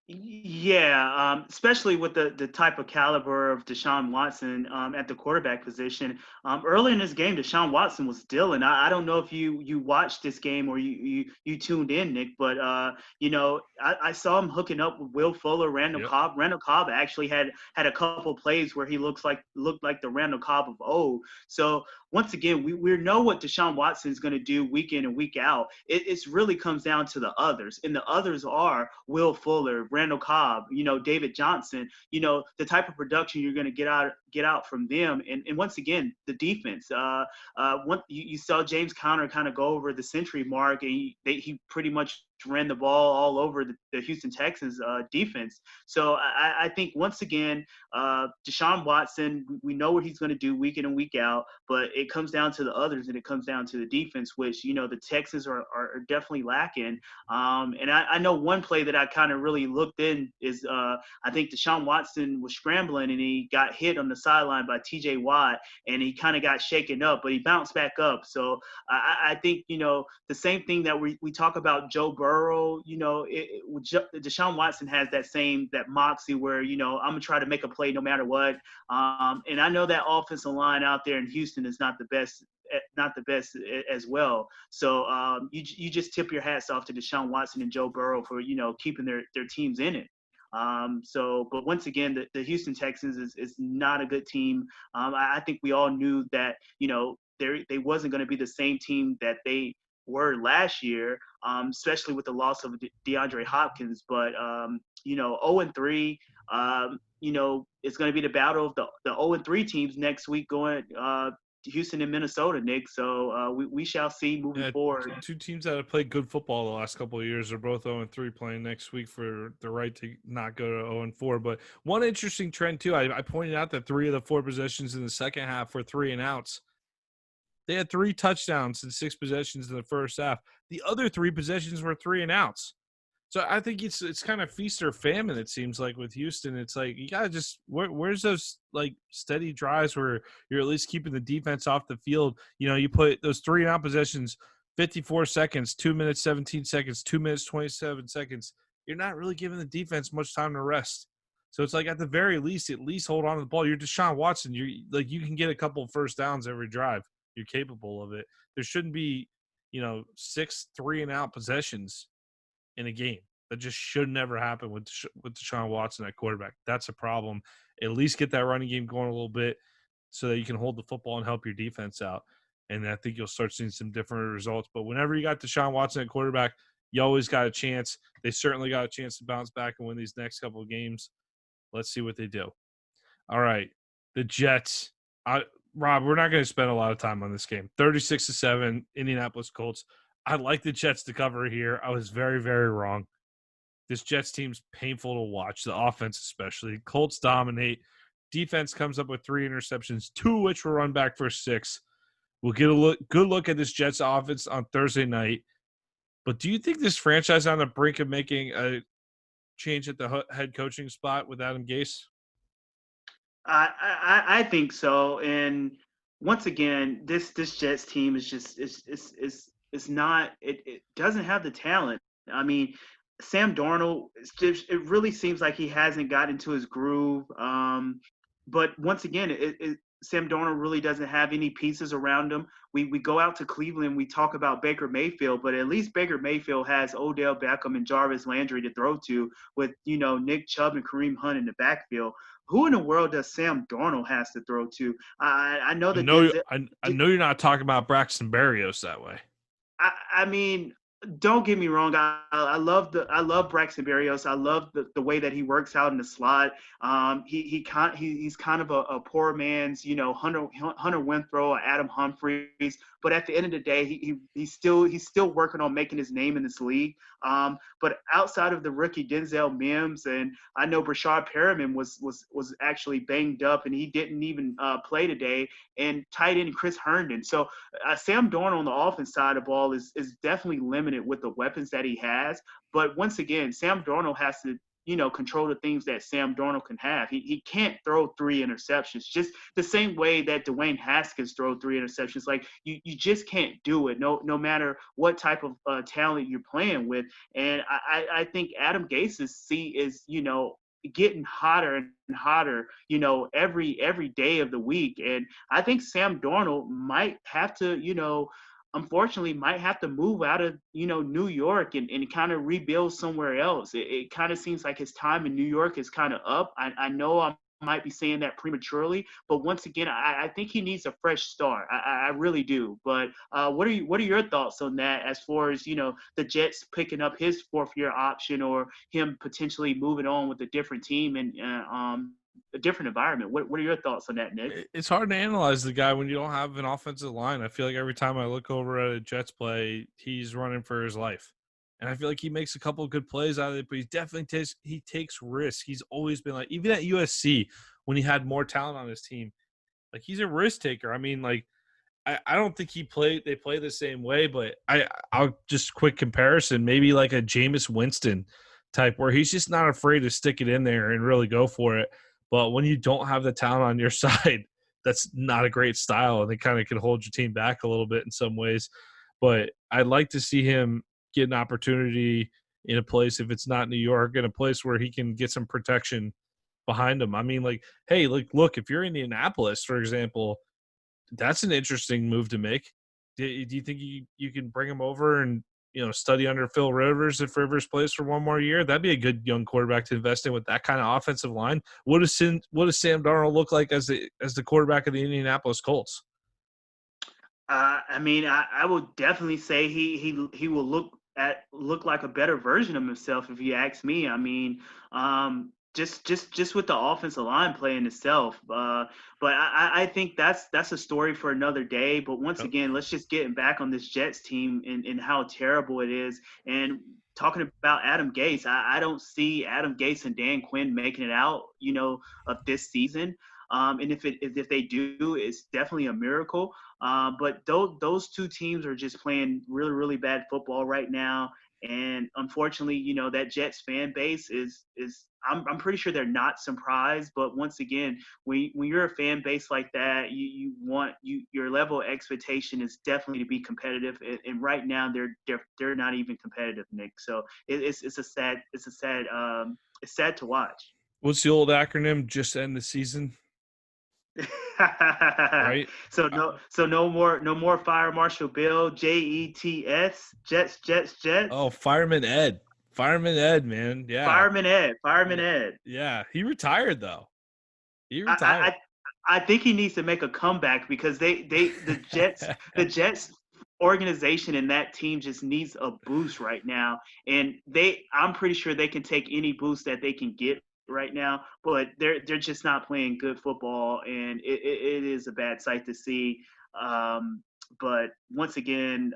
Yeah, especially with the type of caliber of Deshaun Watson at the quarterback position. Early in this game, Deshaun Watson was dealing. I don't know if you watched this game or you tuned in, Nick, but I saw him hooking up with Will Fuller, Randall Yep. Cobb. Randall Cobb actually had a couple plays where he looked like the Randall Cobb of old. So once again, we know what Deshaun Watson is going to do week in and week out. It's really comes down to the others, and the others are Will Fuller, Randall Cobb, David Johnson. The type of production you're going to get out from them, and once again, the defense. You saw James Conner kind of go over the century mark, and he pretty much ran the ball all over the Houston Texans defense. So I think once again, Deshaun Watson, we know what he's going to do week in and week out, but it comes down to the others and it comes down to the defense, which, the Texans are definitely lacking. And I know one play that I kind of really looked in is I think Deshaun Watson was scrambling and he got hit on the sideline by TJ Watt and he kind of got shaken up, but he bounced back up. So I think, the same thing that we talk about Joe Burrow, Deshaun Watson has that moxie where, I'm going to try to make a play no matter what. And I know that offensive line out there in Houston is not the best as well. So you just tip your hats off to Deshaun Watson and Joe Burrow for, keeping their teams in it. But once again, the Houston Texans is not a good team. I think we all knew that, they wasn't going to be the same team that they were last year, especially with the loss of DeAndre Hopkins. But 0-3, it's going to be the battle of the 0-3 teams next week going Houston and Minnesota, Nick. So we shall see moving forward. Two teams that have played good football the last couple of years are both 0-3 playing next week for the right to not go to 0-4. But one interesting trend, too, I pointed out that 3 of the 4 possessions in the second half were 3 and outs. They had 3 touchdowns and 6 possessions in the first half. The other 3 possessions were 3 and outs. So I think it's kind of feast or famine, it seems like, with Houston. It's like you got to just where's those like steady drives where you're at least keeping the defense off the field. You put those 3 and out possessions, 54 seconds, 2 minutes, 17 seconds, 2 minutes, 27 seconds. You're not really giving the defense much time to rest. So it's like at the very least, at least hold on to the ball. You're Deshaun Watson. You can get a couple of first downs every drive. You're capable of it. There shouldn't be, 6 3 and out possessions in a game. That just should never happen with Deshaun Watson at quarterback. That's a problem. At least get that running game going a little bit so that you can hold the football and help your defense out. And I think you'll start seeing some different results. But whenever you got Deshaun Watson at quarterback, you always got a chance. They certainly got a chance to bounce back and win these next couple of games. Let's see what they do. All right, the Jets. Rob, we're not going to spend a lot of time on this game. 36-7, Indianapolis Colts. I like the Jets to cover here. I was very, very wrong. This Jets team's painful to watch, the offense especially. Colts dominate. Defense comes up with 3 interceptions, 2 of which were run back for 6. We'll get a good look at this Jets offense on Thursday night. But do you think this franchise on the brink of making a change at the head coaching spot with Adam Gase? I think so. And once again, this Jets team is just it's not it doesn't have the talent. I mean, Sam Darnold, it really seems like he hasn't got into his groove. But once again, Sam Darnold really doesn't have any pieces around him. We go out to Cleveland, we talk about Baker Mayfield, but at least Baker Mayfield has Odell Beckham and Jarvis Landry to throw to with, Nick Chubb and Kareem Hunt in the backfield. Who in the world does Sam Darnold has to throw to? I know that. I know you're not talking about Braxton Berrios that way. I mean, don't get me wrong. I love Braxton Berrios. I love the way that he works out in the slot. He's kind of a poor man's, Hunter Renfrow or Adam Humphries. But at the end of the day, he's still working on making his name in this league. But outside of the rookie Denzel Mims, and I know Brashad Perriman was actually banged up and he didn't even play today, and tight end Chris Herndon. So Sam Darnold on the offense side of the ball is definitely limited with the weapons that he has. But once again, Sam Darnold has to control the things that Sam Darnold can have. He can't throw 3 interceptions, just the same way that Dwayne Haskins throw 3 interceptions. Like you just can't do it, no matter what type of talent you're playing with. And I think Adam Gase's seat is, getting hotter and hotter, every day of the week. And I think Sam Darnold might have to, unfortunately might have to move out of, New York and kind of rebuild somewhere else. It kind of seems like his time in New York is kind of up. I know I might be saying that prematurely, but once again, I think he needs a fresh start. I really do. But what are your thoughts on that, as far as, the Jets picking up his 4th-year option, or him potentially moving on with a different team and a different environment? What are your thoughts on that, Nick? It's hard to analyze the guy when you don't have an offensive line. I feel like every time I look over at a Jets play, he's running for his life. And I feel like he makes a couple of good plays out of it, but he definitely takes risks. He's always been like, even at USC, when he had more talent on his team, like he's a risk taker. I mean, like, I don't think they play the same way, but I'll just quick comparison, maybe like a Jameis Winston type, where he's just not afraid to stick it in there and really go for it. But when you don't have the talent on your side, that's not a great style, and it kind of can hold your team back a little bit in some ways. But I'd like to see him get an opportunity in a place, if it's not New York, in a place where he can get some protection behind him. I mean, like, hey, look, if you're Indianapolis, for example, that's an interesting move to make. Do you think you can bring him over and, study under Phil Rivers if Rivers plays for one more year? That'd be a good young quarterback to invest in with that kind of offensive line. What does Sam Darnold look like as the quarterback of the Indianapolis Colts? I mean, I would definitely say he will look like a better version of himself, if you ask me. I mean, just with the offensive line playing itself. But I think that's a story for another day. But once again, let's just get back on this Jets team and how terrible it is. And talking about Adam Gase, I don't see Adam Gase and Dan Quinn making it out, of this season. And if they do, it's definitely a miracle. But those two teams are just playing really, really bad football right now. And unfortunately, that Jets fan base is I'm pretty sure they're not surprised. But once again, when you're a fan base like that, your level of expectation is definitely to be competitive. And right now they're not even competitive, Nick. So it's sad to watch. What's the old acronym? Just end the season. Right. So no more Fire Marshal Bill, JETS, Jets. Oh, Fireman Ed, man. Yeah. Fireman Ed. Yeah. He retired though. I think he needs to make a comeback, because the Jets organization and that team just needs a boost right now. And I'm pretty sure they can take any boost that they can get right now, but they're just not playing good football, and it is a bad sight to see. But once again,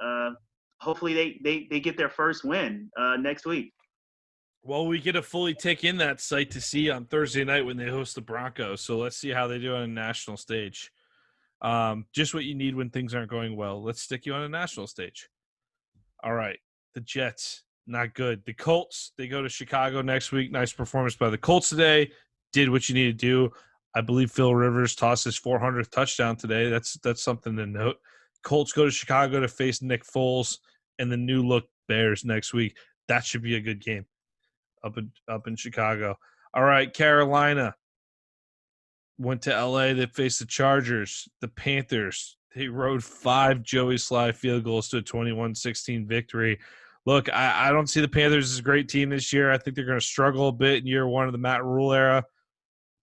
hopefully they get their first win next week. Well, we get to fully take in that sight to see on Thursday night when they host the Broncos. So let's see how they do on a national stage. Just what you need when things aren't going well. Let's stick you on a national stage. All right, the Jets. Not good. The Colts, they go to Chicago next week. Nice performance by the Colts today. Did what you need to do. I believe Phil Rivers tossed his 400th touchdown today. That's something to note. Colts go to Chicago to face Nick Foles and the new look Bears next week. That should be a good game up in Chicago. All right, Carolina went to LA. They faced the Chargers, the Panthers. They rode 5 Joey Sly field goals to a 21-16 victory. Look, I don't see the Panthers as a great team this year. I think they're going to struggle a bit in year one of the Matt Rule era.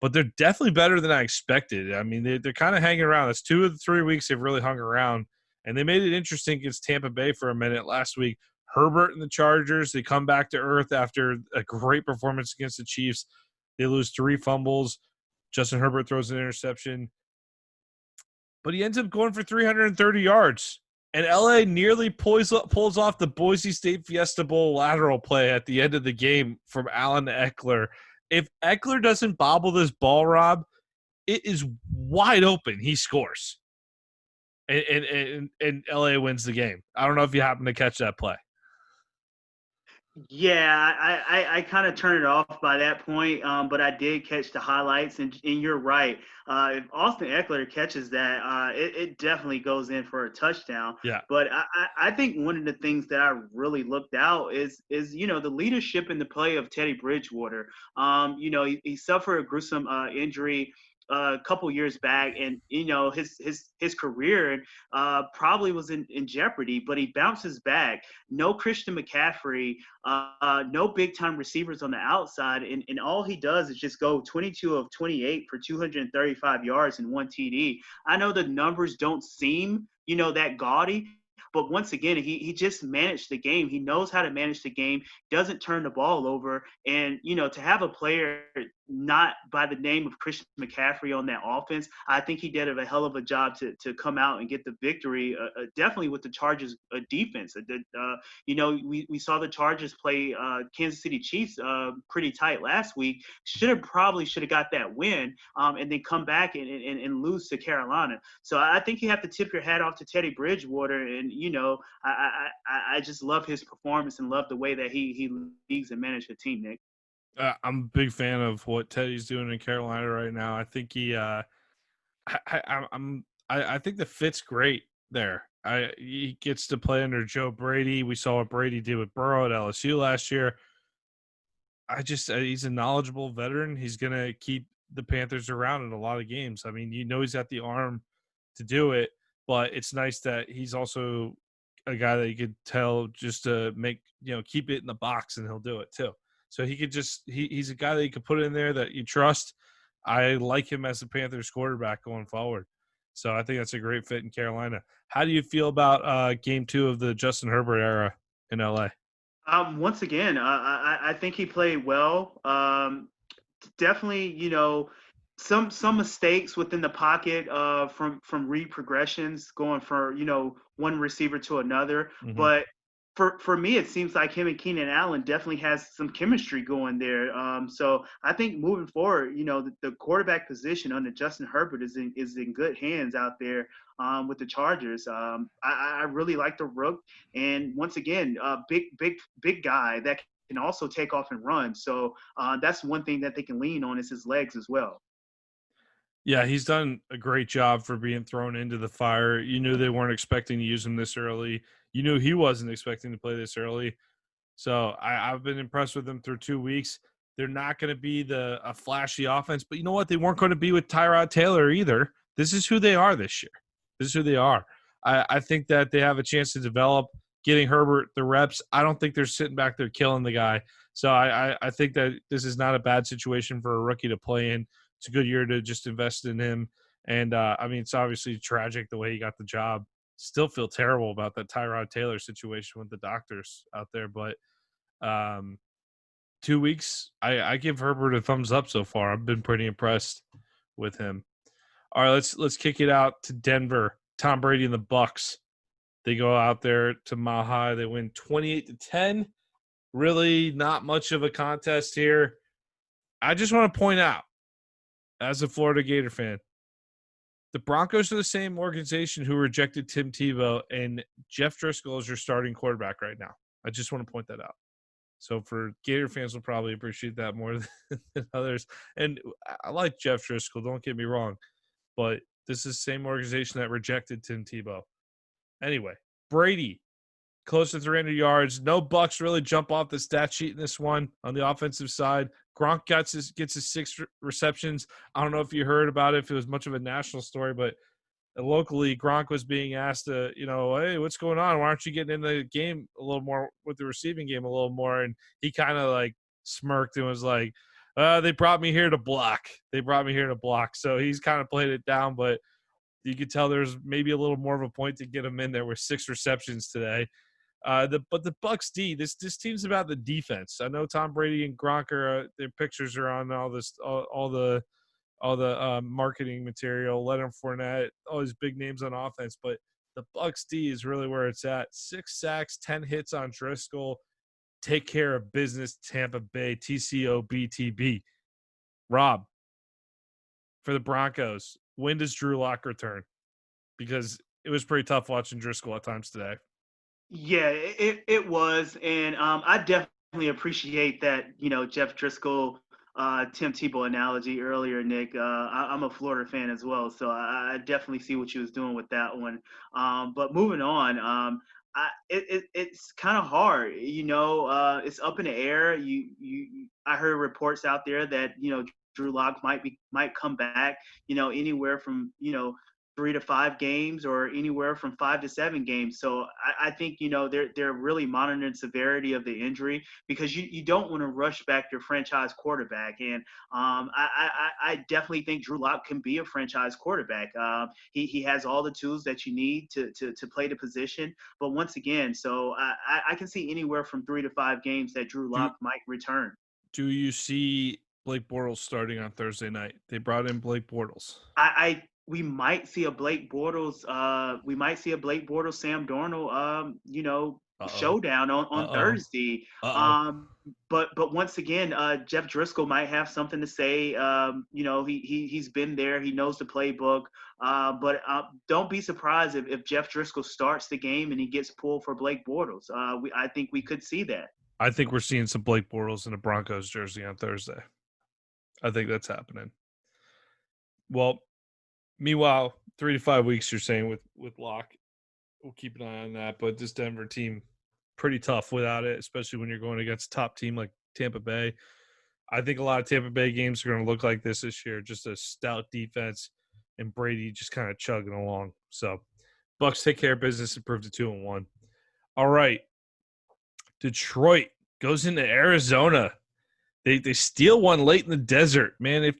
But they're definitely better than I expected. I mean, they're kind of hanging around. It's 2 of the 3 weeks they've really hung around. And they made it interesting against Tampa Bay for a minute last week. Herbert and the Chargers, they come back to earth after a great performance against the Chiefs. They lose 3 fumbles. Justin Herbert throws an interception. But he ends up going for 330 yards. And LA nearly pulls off the Boise State Fiesta Bowl lateral play at the end of the game from Alan Eckler. If Eckler doesn't bobble this ball, Rob, it is wide open. He scores. And LA wins the game. I don't know if you happen to catch that play. Yeah, I kind of turned it off by that point, but I did catch the highlights, and you're right. If Austin Eckler catches that, it definitely goes in for a touchdown. Yeah. But I think one of the things that I really looked out is the leadership in the play of Teddy Bridgewater. He suffered a gruesome injury a couple years back, and his career probably was in jeopardy, but he bounces back. No Christian McCaffrey, no big time receivers on the outside, and all he does is just go 22 of 28 for 235 yards and 1 TD. I know the numbers don't seem that gaudy, but once again, he just managed the game. He knows how to manage the game, doesn't turn the ball over. And, to have a player not by the name of Christian McCaffrey on that offense, I think he did a hell of a job to come out and get the victory, definitely with the Chargers defense. We saw the Chargers play Kansas City Chiefs pretty tight last week. Probably should have got that win, and then come back and lose to Carolina. So I think you have to tip your hat off to Teddy Bridgewater, and I just love his performance and love the way that he leads and manages the team, Nick. I'm a big fan of what Teddy's doing in Carolina right now. I think I think the fit's great there. He gets to play under Joe Brady. We saw what Brady did with Burrow at LSU last year. He's a knowledgeable veteran. He's gonna keep the Panthers around in a lot of games. I mean, he's got the arm to do it, but it's nice that he's also a guy that you could tell just to keep it in the box, and he'll do it too. So he could he's a guy that you could put in there that you trust. I like him as a Panthers quarterback going forward. So I think that's a great fit in Carolina. How do you feel about game 2 of the Justin Herbert era in LA? Once again, I think he played well. Definitely, some mistakes within the pocket from read progressions going for one receiver to another. Mhm. But for me, it seems like him and Keenan Allen definitely has some chemistry going there. So I think moving forward, the quarterback position under Justin Herbert is in good hands out there with the Chargers. I really like the Rook, and once again, big guy that can also take off and run. So that's one thing that they can lean on is his legs as well. Yeah, he's done a great job for being thrown into the fire. You knew they weren't expecting to use him this early. You knew he wasn't expecting to play this early. So I've been impressed with them through 2 weeks. They're not going to be a flashy offense, but you know what? They weren't going to be with Tyrod Taylor either. This is who they are this year. This is who they are. I think that they have a chance to develop, getting Herbert the reps. I don't think they're sitting back there killing the guy. So I think that this is not a bad situation for a rookie to play in. It's a good year to just invest in him. And, it's obviously tragic the way he got the job. Still feel terrible about that Tyrod Taylor situation with the doctors out there. But 2 weeks, I give Herbert a thumbs up so far. I've been pretty impressed with him. All right, let's kick it out to Denver. Tom Brady and the Bucks. They go out there to Mile High. They win 28-10. Really not much of a contest here. I just want to point out, as a Florida Gator fan, the Broncos are the same organization who rejected Tim Tebow, and Jeff Driscoll is your starting quarterback right now. I just want to point that out. So for Gator fans will probably appreciate that more than others. And I like Jeff Driscoll, don't get me wrong. But this is the same organization that rejected Tim Tebow. Anyway, Brady, close to 300 yards. No Bucks really jump off the stat sheet in this one on the offensive side. Gronk gets his 6 receptions. I don't know if you heard about it, if it was much of a national story, but locally, Gronk was being asked, hey, what's going on? Why aren't you getting in the game a little more, with the receiving game a little more? And he kind of like smirked and was like, they brought me here to block. So he's kind of played it down, but you could tell there's maybe a little more of a point to get him in there with 6 receptions today. But the Bucks D, this team's about the defense. I know Tom Brady and Gronk their pictures are on all the marketing material. Leonard Fournette, all these big names on offense, but the Bucks D is really where it's at. 6 sacks, 10 hits on Driscoll. Take care of business, Tampa Bay. TCO BTB. Rob, for the Broncos, when does Drew Lock return? Because it was pretty tough watching Driscoll at times today. Yeah, it was, and I appreciate that, Jeff Driscoll, Tim Tebow analogy earlier, Nick. I'm a Florida fan as well, so I definitely see what you was doing with that one. But moving on, it's kind of hard, it's up in the air. I heard reports out there that, Drew Lock might come back, anywhere from, 3 to 5 games or anywhere from 5 to 7 games. So I think, they're really monitoring the severity of the injury because you don't want to rush back your franchise quarterback. And I definitely think Drew Lock can be a franchise quarterback. He has all the tools that you need to play the position. But once again, so I can see anywhere from 3 to 5 games that Drew Lock might return. Do you see Blake Bortles starting on Thursday night? They brought in Blake Bortles. We might see a Blake Bortles, Sam Darnold, showdown on Thursday. But once again, Jeff Driscoll might have something to say. He's been there. He knows the playbook. But don't be surprised if Jeff Driscoll starts the game and he gets pulled for Blake Bortles. I think we could see that. I think we're seeing some Blake Bortles in a Broncos jersey on Thursday. I think that's happening. Well, meanwhile, 3 to 5 weeks, you're saying with Locke. We'll keep an eye on that. But this Denver team, pretty tough without it, especially when you're going against a top team like Tampa Bay. I think a lot of Tampa Bay games are going to look like this year, just a stout defense and Brady just kind of chugging along. So Bucs take care of business and prove to 2-1. All right. Detroit goes into Arizona. They steal one late in the desert, man.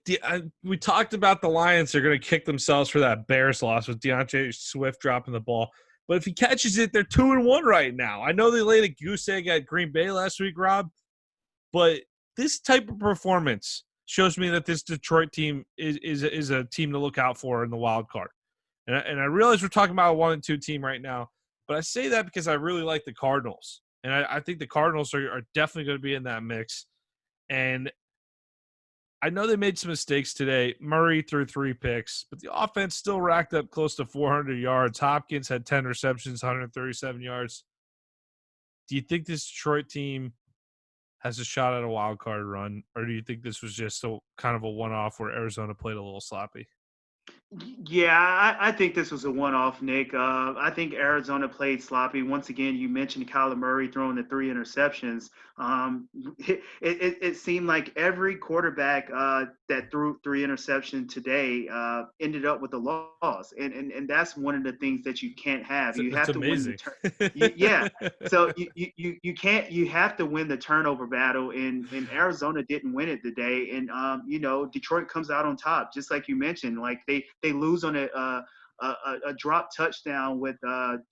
We talked about the Lions, they're going to kick themselves for that Bears loss with DeAndre Swift dropping the ball. But if he catches it, they're 2-1 right now. I know they laid a goose egg at Green Bay last week, Rob, but this type of performance shows me that this Detroit team is a team to look out for in the wild card. And I realize we're talking about a 1-2 team right now, but I say that because I really like the Cardinals. And I think the Cardinals are definitely going to be in that mix. And I know they made some mistakes today. Murray threw 3 picks, but the offense still racked up close to 400 yards. Hopkins had 10 receptions, 137 yards. Do you think this Detroit team has a shot at a wild card run, or do you think this was just kind of a one-off where Arizona played a little sloppy? Yeah, I think this was a one-off, Nick. I think Arizona played sloppy. Once again, you mentioned Kyler Murray throwing the 3 interceptions. It seemed like every quarterback that threw 3 interceptions today ended up with a loss, and that's one of the things that you can't have. You have to amazing. win yeah. So you can't. You have to win the turnover battle, and Arizona didn't win it today. And Detroit comes out on top, just like you mentioned. Like they lose on a drop touchdown with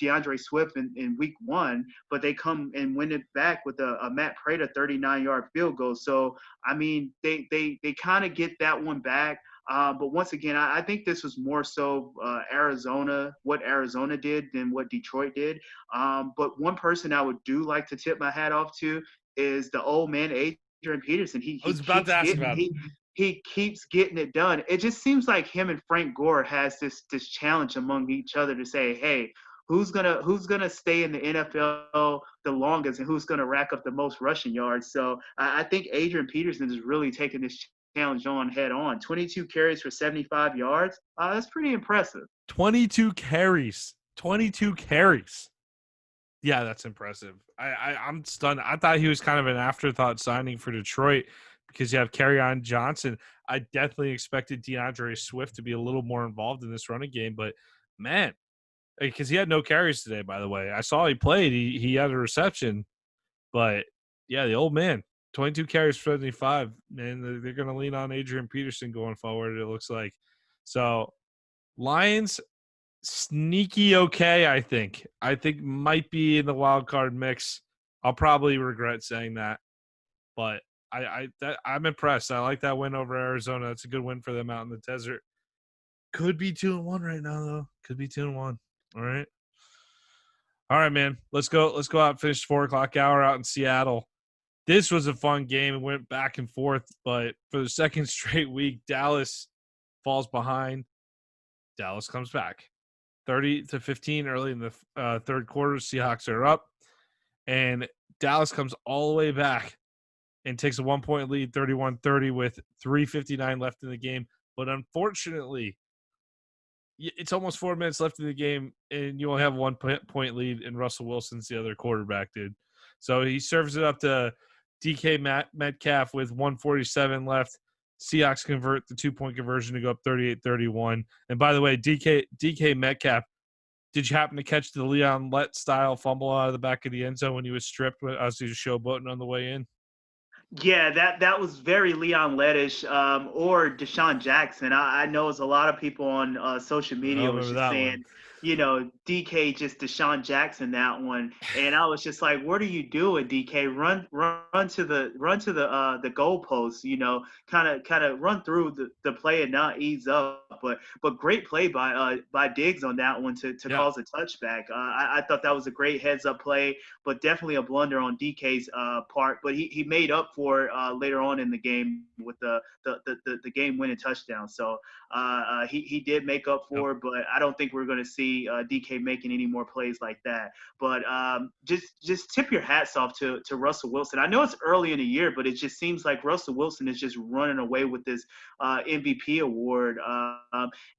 DeAndre Swift in week 1, but they come and win it back with a Matt Prater 39-yard field goal. So, I mean, they kind of get that one back. But once again, I think this was more so what Arizona did than what Detroit did. But one person I would do like to tip my hat off to is the old man, Adrian Peterson. I was about to ask about it. He keeps getting it done. It just seems like him and Frank Gore has this challenge among each other to say, hey, who's gonna stay in the NFL the longest and who's gonna rack up the most rushing yards. So I think Adrian Peterson is really taking this challenge on head on. 22 carries for 75 yards. That's pretty impressive. 22 carries. Yeah, that's impressive. I'm stunned. I thought he was kind of an afterthought signing for Detroit, because you have Kerryon Johnson. I definitely expected DeAndre Swift to be a little more involved in this running game, but man, because he had no carries today, by the way. I saw he played. He had a reception, but yeah, the old man, 22 carries for 75. Man, they're going to lean on Adrian Peterson going forward, it looks like. So Lions, sneaky okay, I think. Might be in the wild card mix. I'll probably regret saying that, but I'm impressed. I like that win over Arizona. That's a good win for them out in the desert. Could be 2-1 right now, though. Could be 2-1. All right, man. Let's go out and finish 4:00 hour out in Seattle. This was a fun game. It went back and forth, but for the second straight week, Dallas falls behind. Dallas comes back. 30-15 early in the third quarter. Seahawks are up. and Dallas comes all the way back and takes a 1-point lead, 31-30 with 3:59 left in the game. But unfortunately, it's almost 4 minutes left in the game, and you only have 1-point lead, and Russell Wilson's the other quarterback, dude. So he serves it up to DK Metcalf with 1:47 left. Seahawks convert the 2-point conversion to go up 38-31. And by the way, DK Metcalf, did you happen to catch the Leon Lett style fumble out of the back of the end zone when he was stripped as he was showboating on the way in? Yeah, that was very Leon Lettish or Deshaun Jackson. I know it's a lot of people on social media was just saying, DK just Deshaun Jackson that one, and I was just like, what are you doing, DK? Run to the goalpost, kind of run through the play and not ease up. But great play by Diggs on that one to cause a touchback. I thought that was a great heads up play, but definitely a blunder on DK's part. But he made up for later on in the game with the game winning touchdown. So he did make up for it, but I don't think we're going to see DK making any more plays like that. But just tip your hats off to Russell Wilson. I know it's early in the year, but it just seems like Russell Wilson is just running away with this MVP award.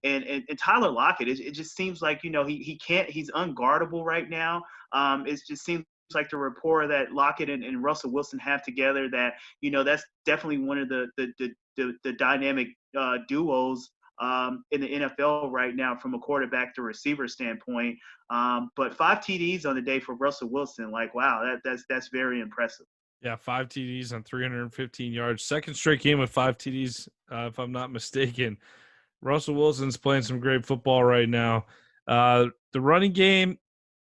And Tyler Lockett, it just seems like, he can't, he's unguardable right now. It just seems like the rapport that Lockett and Russell Wilson have together, that, that's definitely one of the dynamic duos in the NFL right now from a quarterback to receiver standpoint. But 5 TDs on the day for Russell Wilson, like, wow, that's very impressive. Yeah, 5 TDs on 315 yards. Second straight game with 5 TDs, if I'm not mistaken. Russell Wilson's playing some great football right now. The running game,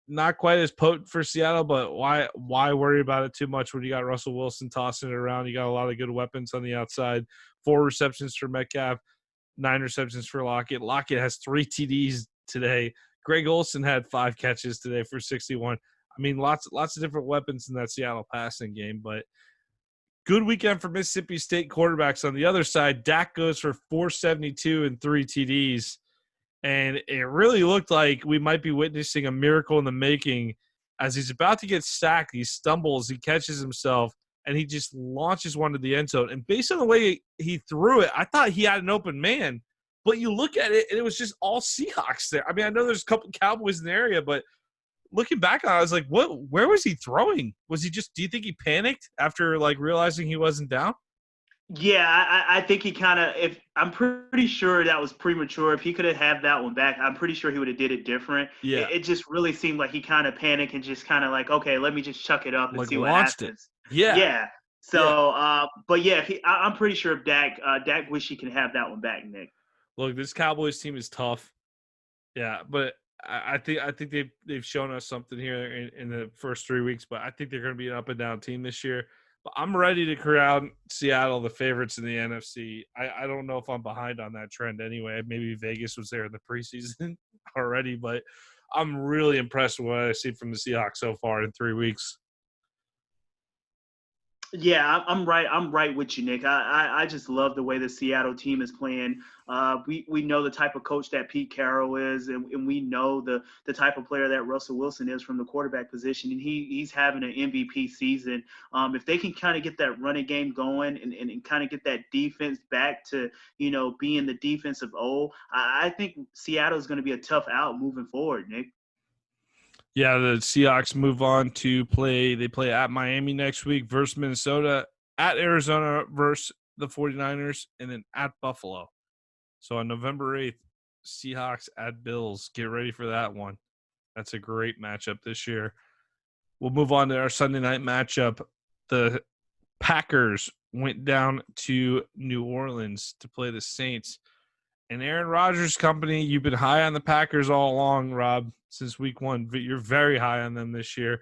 not quite as potent for Seattle, but why worry about it too much when you got Russell Wilson tossing it around? You got a lot of good weapons on the outside. 4 receptions for Metcalf, 9 receptions for Lockett. Lockett has 3 TDs today. Greg Olsen had 5 catches today for 61. I mean, lots of different weapons in that Seattle passing game, but good weekend for Mississippi State quarterbacks. On the other side, Dak goes for 472 and 3 TDs, and it really looked like we might be witnessing a miracle in the making. As he's about to get sacked, he stumbles, he catches himself, and he just launches one to the end zone. And based on the way he threw it, I thought he had an open man. But you look at it, and it was just all Seahawks there. I mean, I know there's a couple Cowboys in the area, but looking back on it, I was like, where was he throwing? Was he just – do you think he panicked after, realizing he wasn't down? Yeah, I think he kind of – I'm pretty sure that was premature. If he could have had that one back, I'm pretty sure he would have did it different. Yeah. It just really seemed like he kind of panicked and just kind of like, okay, let me just chuck it up and see what happens. Yeah. Yeah. So, but yeah, I'm pretty sure if Dak wish he could have that one back, Nick. Look, this Cowboys team is tough. Yeah, but I think they've shown us something here in the first 3 weeks, but I think they're going to be an up and down team this year. But I'm ready to crown Seattle the favorites in the NFC. I don't know if I'm behind on that trend anyway. Maybe Vegas was there in the preseason already, but I'm really impressed with what I see from the Seahawks so far in 3 weeks. Yeah, I'm right. I'm right with you, Nick. I just love the way the Seattle team is playing. We know the type of coach that Pete Carroll is, and we know the type of player that Russell Wilson is from the quarterback position, and he's having an MVP season. If they can kind of get that running game going and kind of get that defense back to, being the defense of old, I think Seattle is going to be a tough out moving forward, Nick. Yeah, the Seahawks move on to play. They play at Miami next week versus Minnesota, at Arizona versus the 49ers, and then at Buffalo. So on November 8th, Seahawks at Bills. Get ready for that one. That's a great matchup this year. We'll move on to our Sunday night matchup. The Packers went down to New Orleans to play the Saints. And Aaron Rodgers' company, you've been high on the Packers all along, Rob, since week 1. But you're very high on them this year.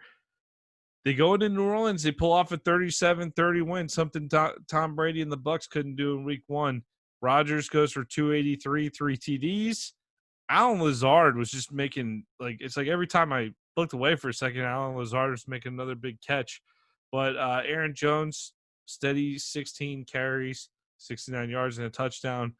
They go into New Orleans. They pull off a 37-30 win, something Tom Brady and the Bucs couldn't do in week 1. Rodgers goes for 283, 3 TDs. Allen Lazard was just making, it's like every time I looked away for a second, Allen Lazard was making another big catch. But Aaron Jones, steady 16 carries, 69 yards and a touchdown.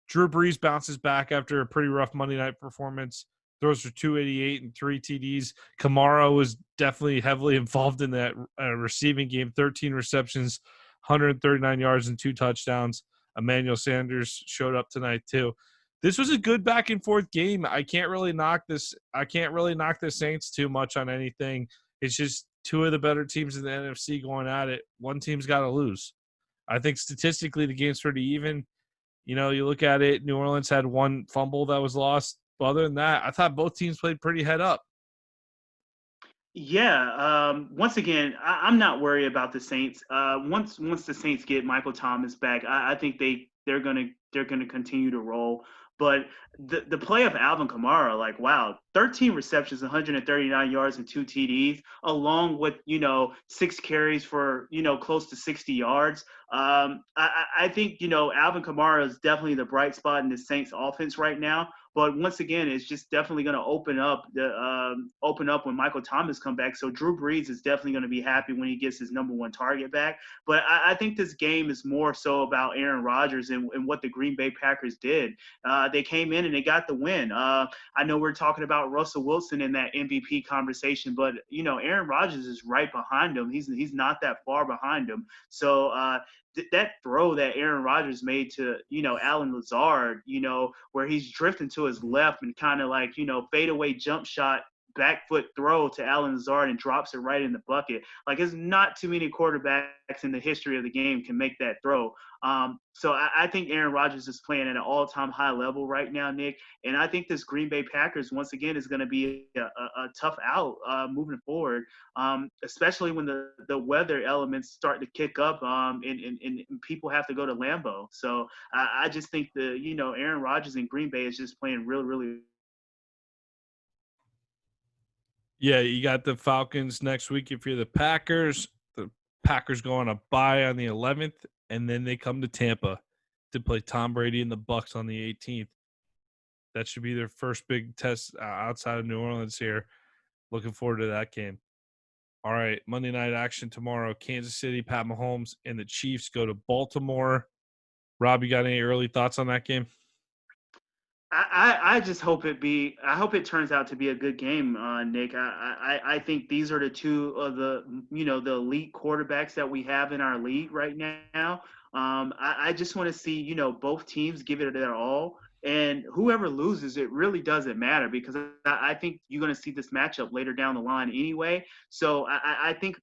Drew Brees bounces back after a pretty rough Monday night performance, throws for 288 and 3 TDs. Kamara was definitely heavily involved in that receiving game, 13 receptions, 139 yards and 2 touchdowns. Emmanuel Sanders showed up tonight too. This was a good back and forth game. I can't really knock this. I can't really knock the Saints too much on anything. It's just two of the better teams in the NFC going at it. One team's got to lose. I think statistically the game's pretty even. You know, you look at it, New Orleans had one fumble that was lost. But other than that, I thought both teams played pretty head up. Yeah. Once again, I'm not worried about the Saints. Once the Saints get Michael Thomas back, I think they're gonna continue to roll. But the play of Alvin Kamara, like, wow, 13 receptions, 139 yards, and 2 TDs, along with 6 carries for close to 60 yards. I think Alvin Kamara is definitely the bright spot in the Saints offense right now. But once again, it's just definitely going to open up when Michael Thomas come back. So Drew Brees is definitely going to be happy when he gets his number 1 target back. But I think this game is more so about Aaron Rodgers and what the Green Bay Packers did. They came in and they got the win. I know we're talking about Russell Wilson in that MVP conversation, but Aaron Rodgers is right behind him. He's not that far behind him. So that throw that Aaron Rodgers made to, Allen Lazard, where he's drifting to his left and kind of like, fadeaway jump shot, back foot throw to Allen Lazard and drops it right in the bucket. Like, it's not too many quarterbacks in the history of the game can make that throw. So I think Aaron Rodgers is playing at an all-time high level right now, Nick. And I think this Green Bay Packers, once again, is going to be a tough out moving forward, especially when the weather elements start to kick up and people have to go to Lambeau. So I just think Aaron Rodgers in Green Bay is just playing really, really. Yeah, you got the Falcons next week if you're the Packers. The Packers go on a bye on the 11th, and then they come to Tampa to play Tom Brady and the Bucs on the 18th. That should be their first big test outside of New Orleans here. Looking forward to that game. All right, Monday night action tomorrow. Kansas City, Pat Mahomes, and the Chiefs go to Baltimore. Rob, you got any early thoughts on that game? I just hope I hope it turns out to be a good game, Nick. I think these are the two of the the elite quarterbacks that we have in our league right now. I just want to see both teams give it their all, and whoever loses, it really doesn't matter because I think you're going to see this matchup later down the line anyway. So I think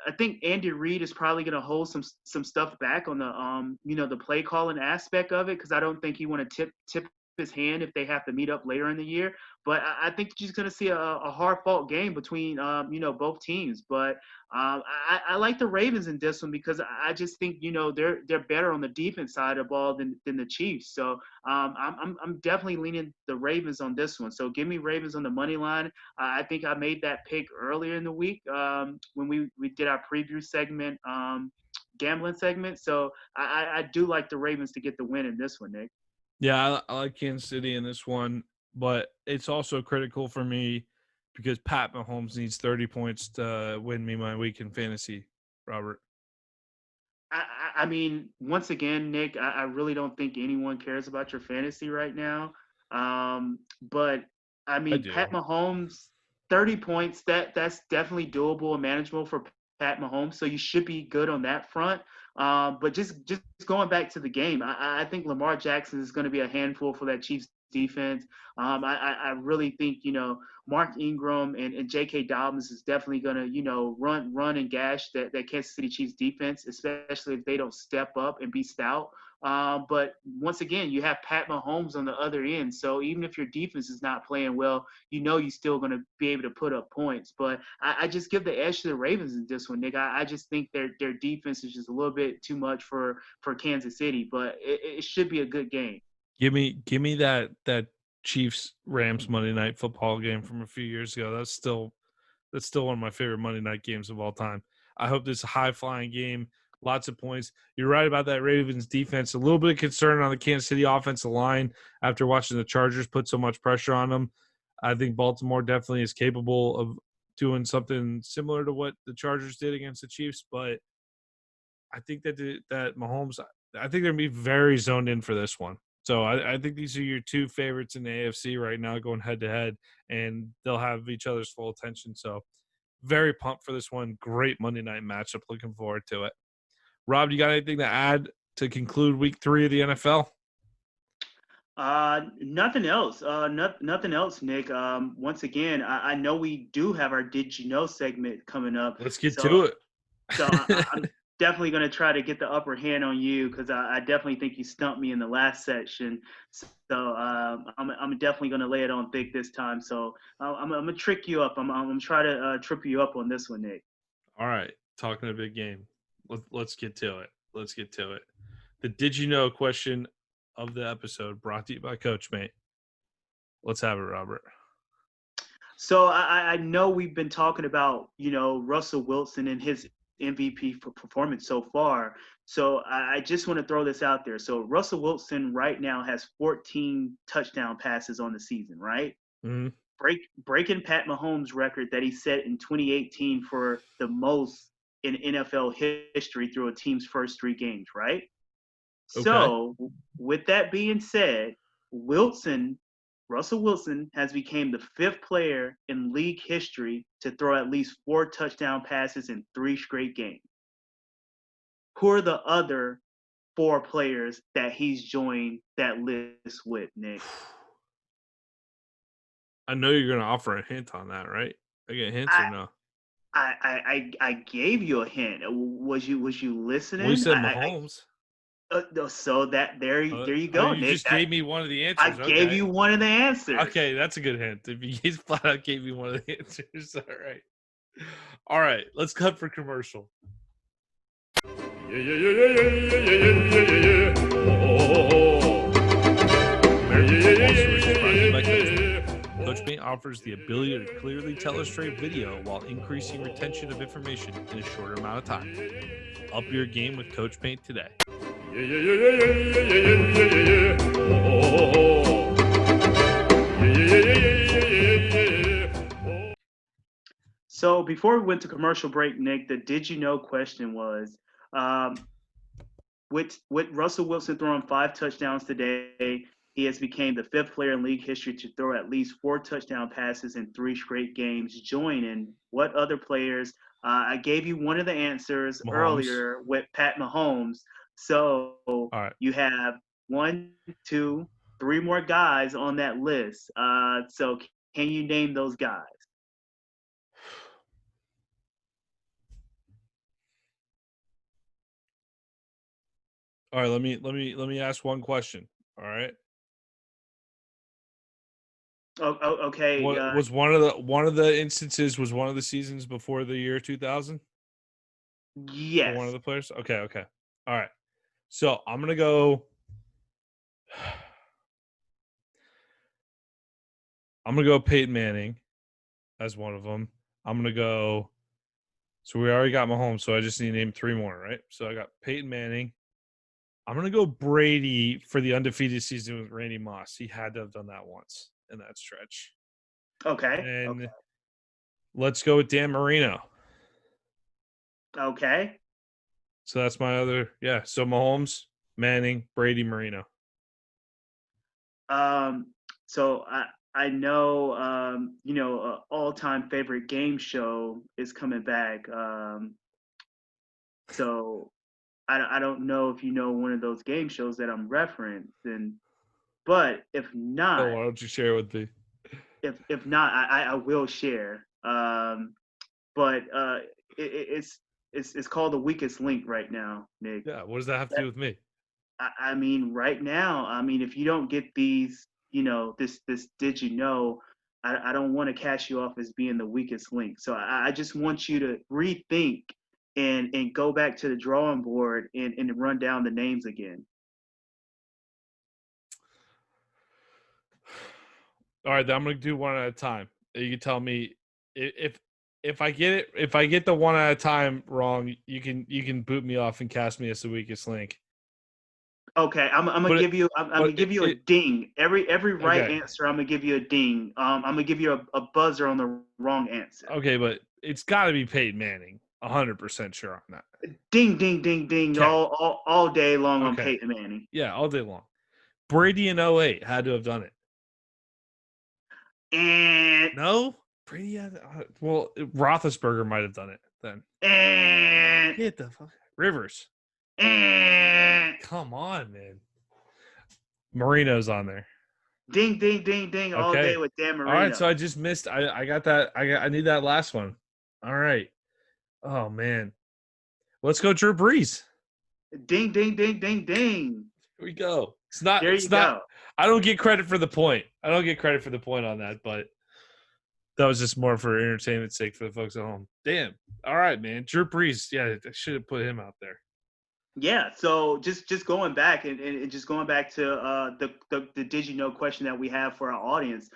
I think Andy Reid is probably going to hold some stuff back on the the play calling aspect of it because I don't think he want to tip his hand if they have to meet up later in the year. But I think you're just going to see a hard fought game between both teams. But I like the Ravens in this one because I just think they're better on the defense side of the ball than the Chiefs. So I'm definitely leaning the Ravens on this one. So give me Ravens on the money line. I think I made that pick earlier in the week when we did our preview segment, gambling segment. So I do like the Ravens to get the win in this one, Nick. Yeah, I like Kansas City in this one, but it's also critical for me because Pat Mahomes needs 30 points to win me my week in fantasy, Robert. I mean, once again, Nick, I really don't think anyone cares about your fantasy right now. But I mean, Pat Mahomes, 30 points, that's definitely doable and manageable for Pat Mahomes. So you should be good on that front. But just going back to the game, I think Lamar Jackson is going to be a handful for that Chiefs defense. I really think, Mark Ingram and J.K. Dobbins is definitely going to, run and gash that Kansas City Chiefs defense, especially if they don't step up and be stout. But once again, you have Pat Mahomes on the other end. So even if your defense is not playing well, you're still going to be able to put up points. But I just give the edge to the Ravens in this one, Nick. I just think their defense is just a little bit too much for Kansas City, but it should be a good game. Give me that Chiefs Rams Monday Night Football game from a few years ago. That's still one of my favorite Monday night games of all time. I hope this is a high flying game. Lots of points. You're right about that Ravens defense. A little bit of concern on the Kansas City offensive line after watching the Chargers put so much pressure on them. I think Baltimore definitely is capable of doing something similar to what the Chargers did against the Chiefs, but I think that Mahomes, I think they're going to be very zoned in for this one. So I think these are your two favorites in the AFC right now going head to head, and they'll have each other's full attention. So very pumped for this one. Great Monday night matchup. Looking forward to it. Rob, you got anything to add to conclude week 3 of the NFL? Nothing else. Nothing else, Nick. Once again, I know we do have our Did You Know segment coming up. Let's get to it. So I'm definitely going to try to get the upper hand on you because I definitely think you stumped me in the last section. So I'm definitely going to lay it on thick this time. So I'm going to trick you up. I'm going to try to trip you up on this one, Nick. All right. Talking a big game. Let's get to it. The Did You Know question of the episode brought to you by Coachmate. Let's have it, Robert. So I know we've been talking about, Russell Wilson and his MVP performance so far. So I just want to throw this out there. So Russell Wilson right now has 14 touchdown passes on the season, right? Mm-hmm. Breaking Pat Mahomes' record that he set in 2018 for the most in NFL history through a team's first 3 games, right? Okay. So with that being said, Russell Wilson has become the 5th player in league history to throw at least 4 touchdown passes in 3 straight games. Who are the other 4 players that he's joined that list with, Nick? I know you're going to offer a hint on that, right? I get hints or no? I gave you a hint. Was you listening? Well, you said Mahomes. So there you go, you Nick. Just gave me one of the answers. I gave you one of the answers. Okay, that's a good hint. If you flat out gave me one of the answers, all right. Let's cut for commercial. Coachmate offers the ability to clearly illustrate video while increasing retention of information in a shorter amount of time. Up your game with Coachmate today. So before we went to commercial break, Nick, the Did You Know question was, with Russell Wilson throwing 5 touchdowns today, he has become the 5th player in league history to throw at least 4 touchdown passes in 3 straight games. Joining what other players? I gave you one of the answers earlier with Pat Mahomes. So You have 1, 2, 3 more guys on that list. So can you name those guys? All right, let me ask one question. All right. Okay. Was one of the instances was one of the seasons before the year 2000? Yes. For one of the players. Okay. All right. So I'm gonna go. I'm gonna go Peyton Manning as one of them. I'm gonna go. So we already got Mahomes. So I just need to name 3 more, right? So I got Peyton Manning. I'm gonna go Brady for the undefeated season with Randy Moss. He had to have done that once in that stretch. Okay. And let's go with Dan Marino. Okay. So that's my other, So Mahomes, Manning, Brady, Marino. So I know, all-time favorite game show is coming back. So I don't know if you know one of those game shows that I'm referencing, but if not, why don't you share with me? If not, I will share. But it's called The Weakest Link right now, Nick. Yeah, what does that have to do with me? I mean, right now, if you don't get these, this Did You Know, I don't want to cast you off as being the weakest link. So I just want you to rethink and go back to the drawing board and run down the names again. All right, then I'm gonna do one at a time. You can tell me if I get the one at a time wrong, you can boot me off and cast me as the weakest link. Okay, I'm gonna give you a ding. Every right answer, I'm gonna give you a ding. I'm gonna give you a buzzer on the wrong answer. Okay, but it's got to be Peyton Manning. 100% sure on that. Ding, ding, ding, ding, okay. all day long on Peyton Manning. Yeah, all day long. Brady in 08 had to have done it. And No? Brady had Roethlisberger might have done it then. Get the fuck Rivers. Come on, man. Marino's on there. ding, ding, ding, ding all Okay. day with Dan Marino. All right, so I just missed. I got that. I need that last one. All right. Oh man, let's go, Drew Brees. Ding, ding, ding, ding, ding. Here we go. It's not. There It's you not. go. I don't get credit for the point. I don't get credit for the point on that, but that was just more for entertainment's sake for the folks at home. Damn. All right, man. Drew Brees. Yeah, I should have put him out there. Yeah, so just going back and just going back to the did you know question that we have for our audience.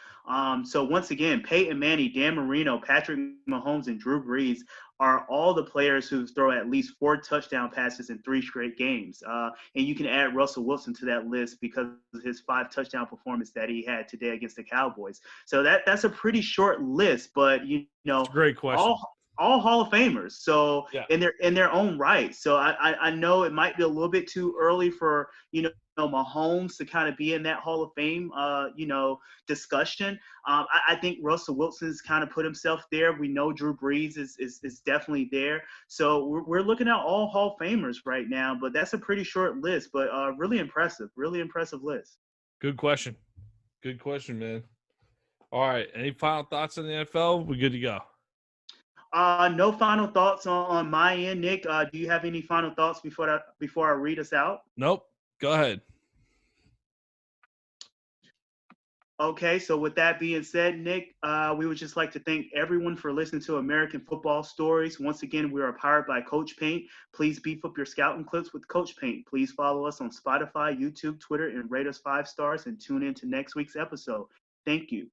So once again, Peyton Manning, Dan Marino, Patrick Mahomes, and Drew Brees are all the players who throw at least 4 touchdown passes in 3 straight games. And you can add Russell Wilson to that list because of his 5 touchdown performance that he had today against the Cowboys. So that's a pretty short list, but you know, It's a great question. all Hall of Famers. So Yeah. in their own right. So I know it might be a little bit too early for, you know, Mahomes to kind of be in that Hall of Fame, discussion. I think Russell Wilson's kind of put himself there. We know Drew Brees is definitely there. So we're looking at all Hall of Famers right now, but that's a pretty short list, but really impressive list. Good question. Good question, man. All right. Any final thoughts on the NFL? We good to go. No final thoughts on my end, Nick. Do you have any final thoughts before I read us out? Nope. Go ahead. Okay, so with that being said, Nick, we would just like to thank everyone for listening to American Football Stories. Once again, we are powered by Coach Paint. Please beef up your scouting clips with Coach Paint. Please follow us on Spotify, YouTube, Twitter, and rate us 5 stars and tune in to next week's episode. Thank you.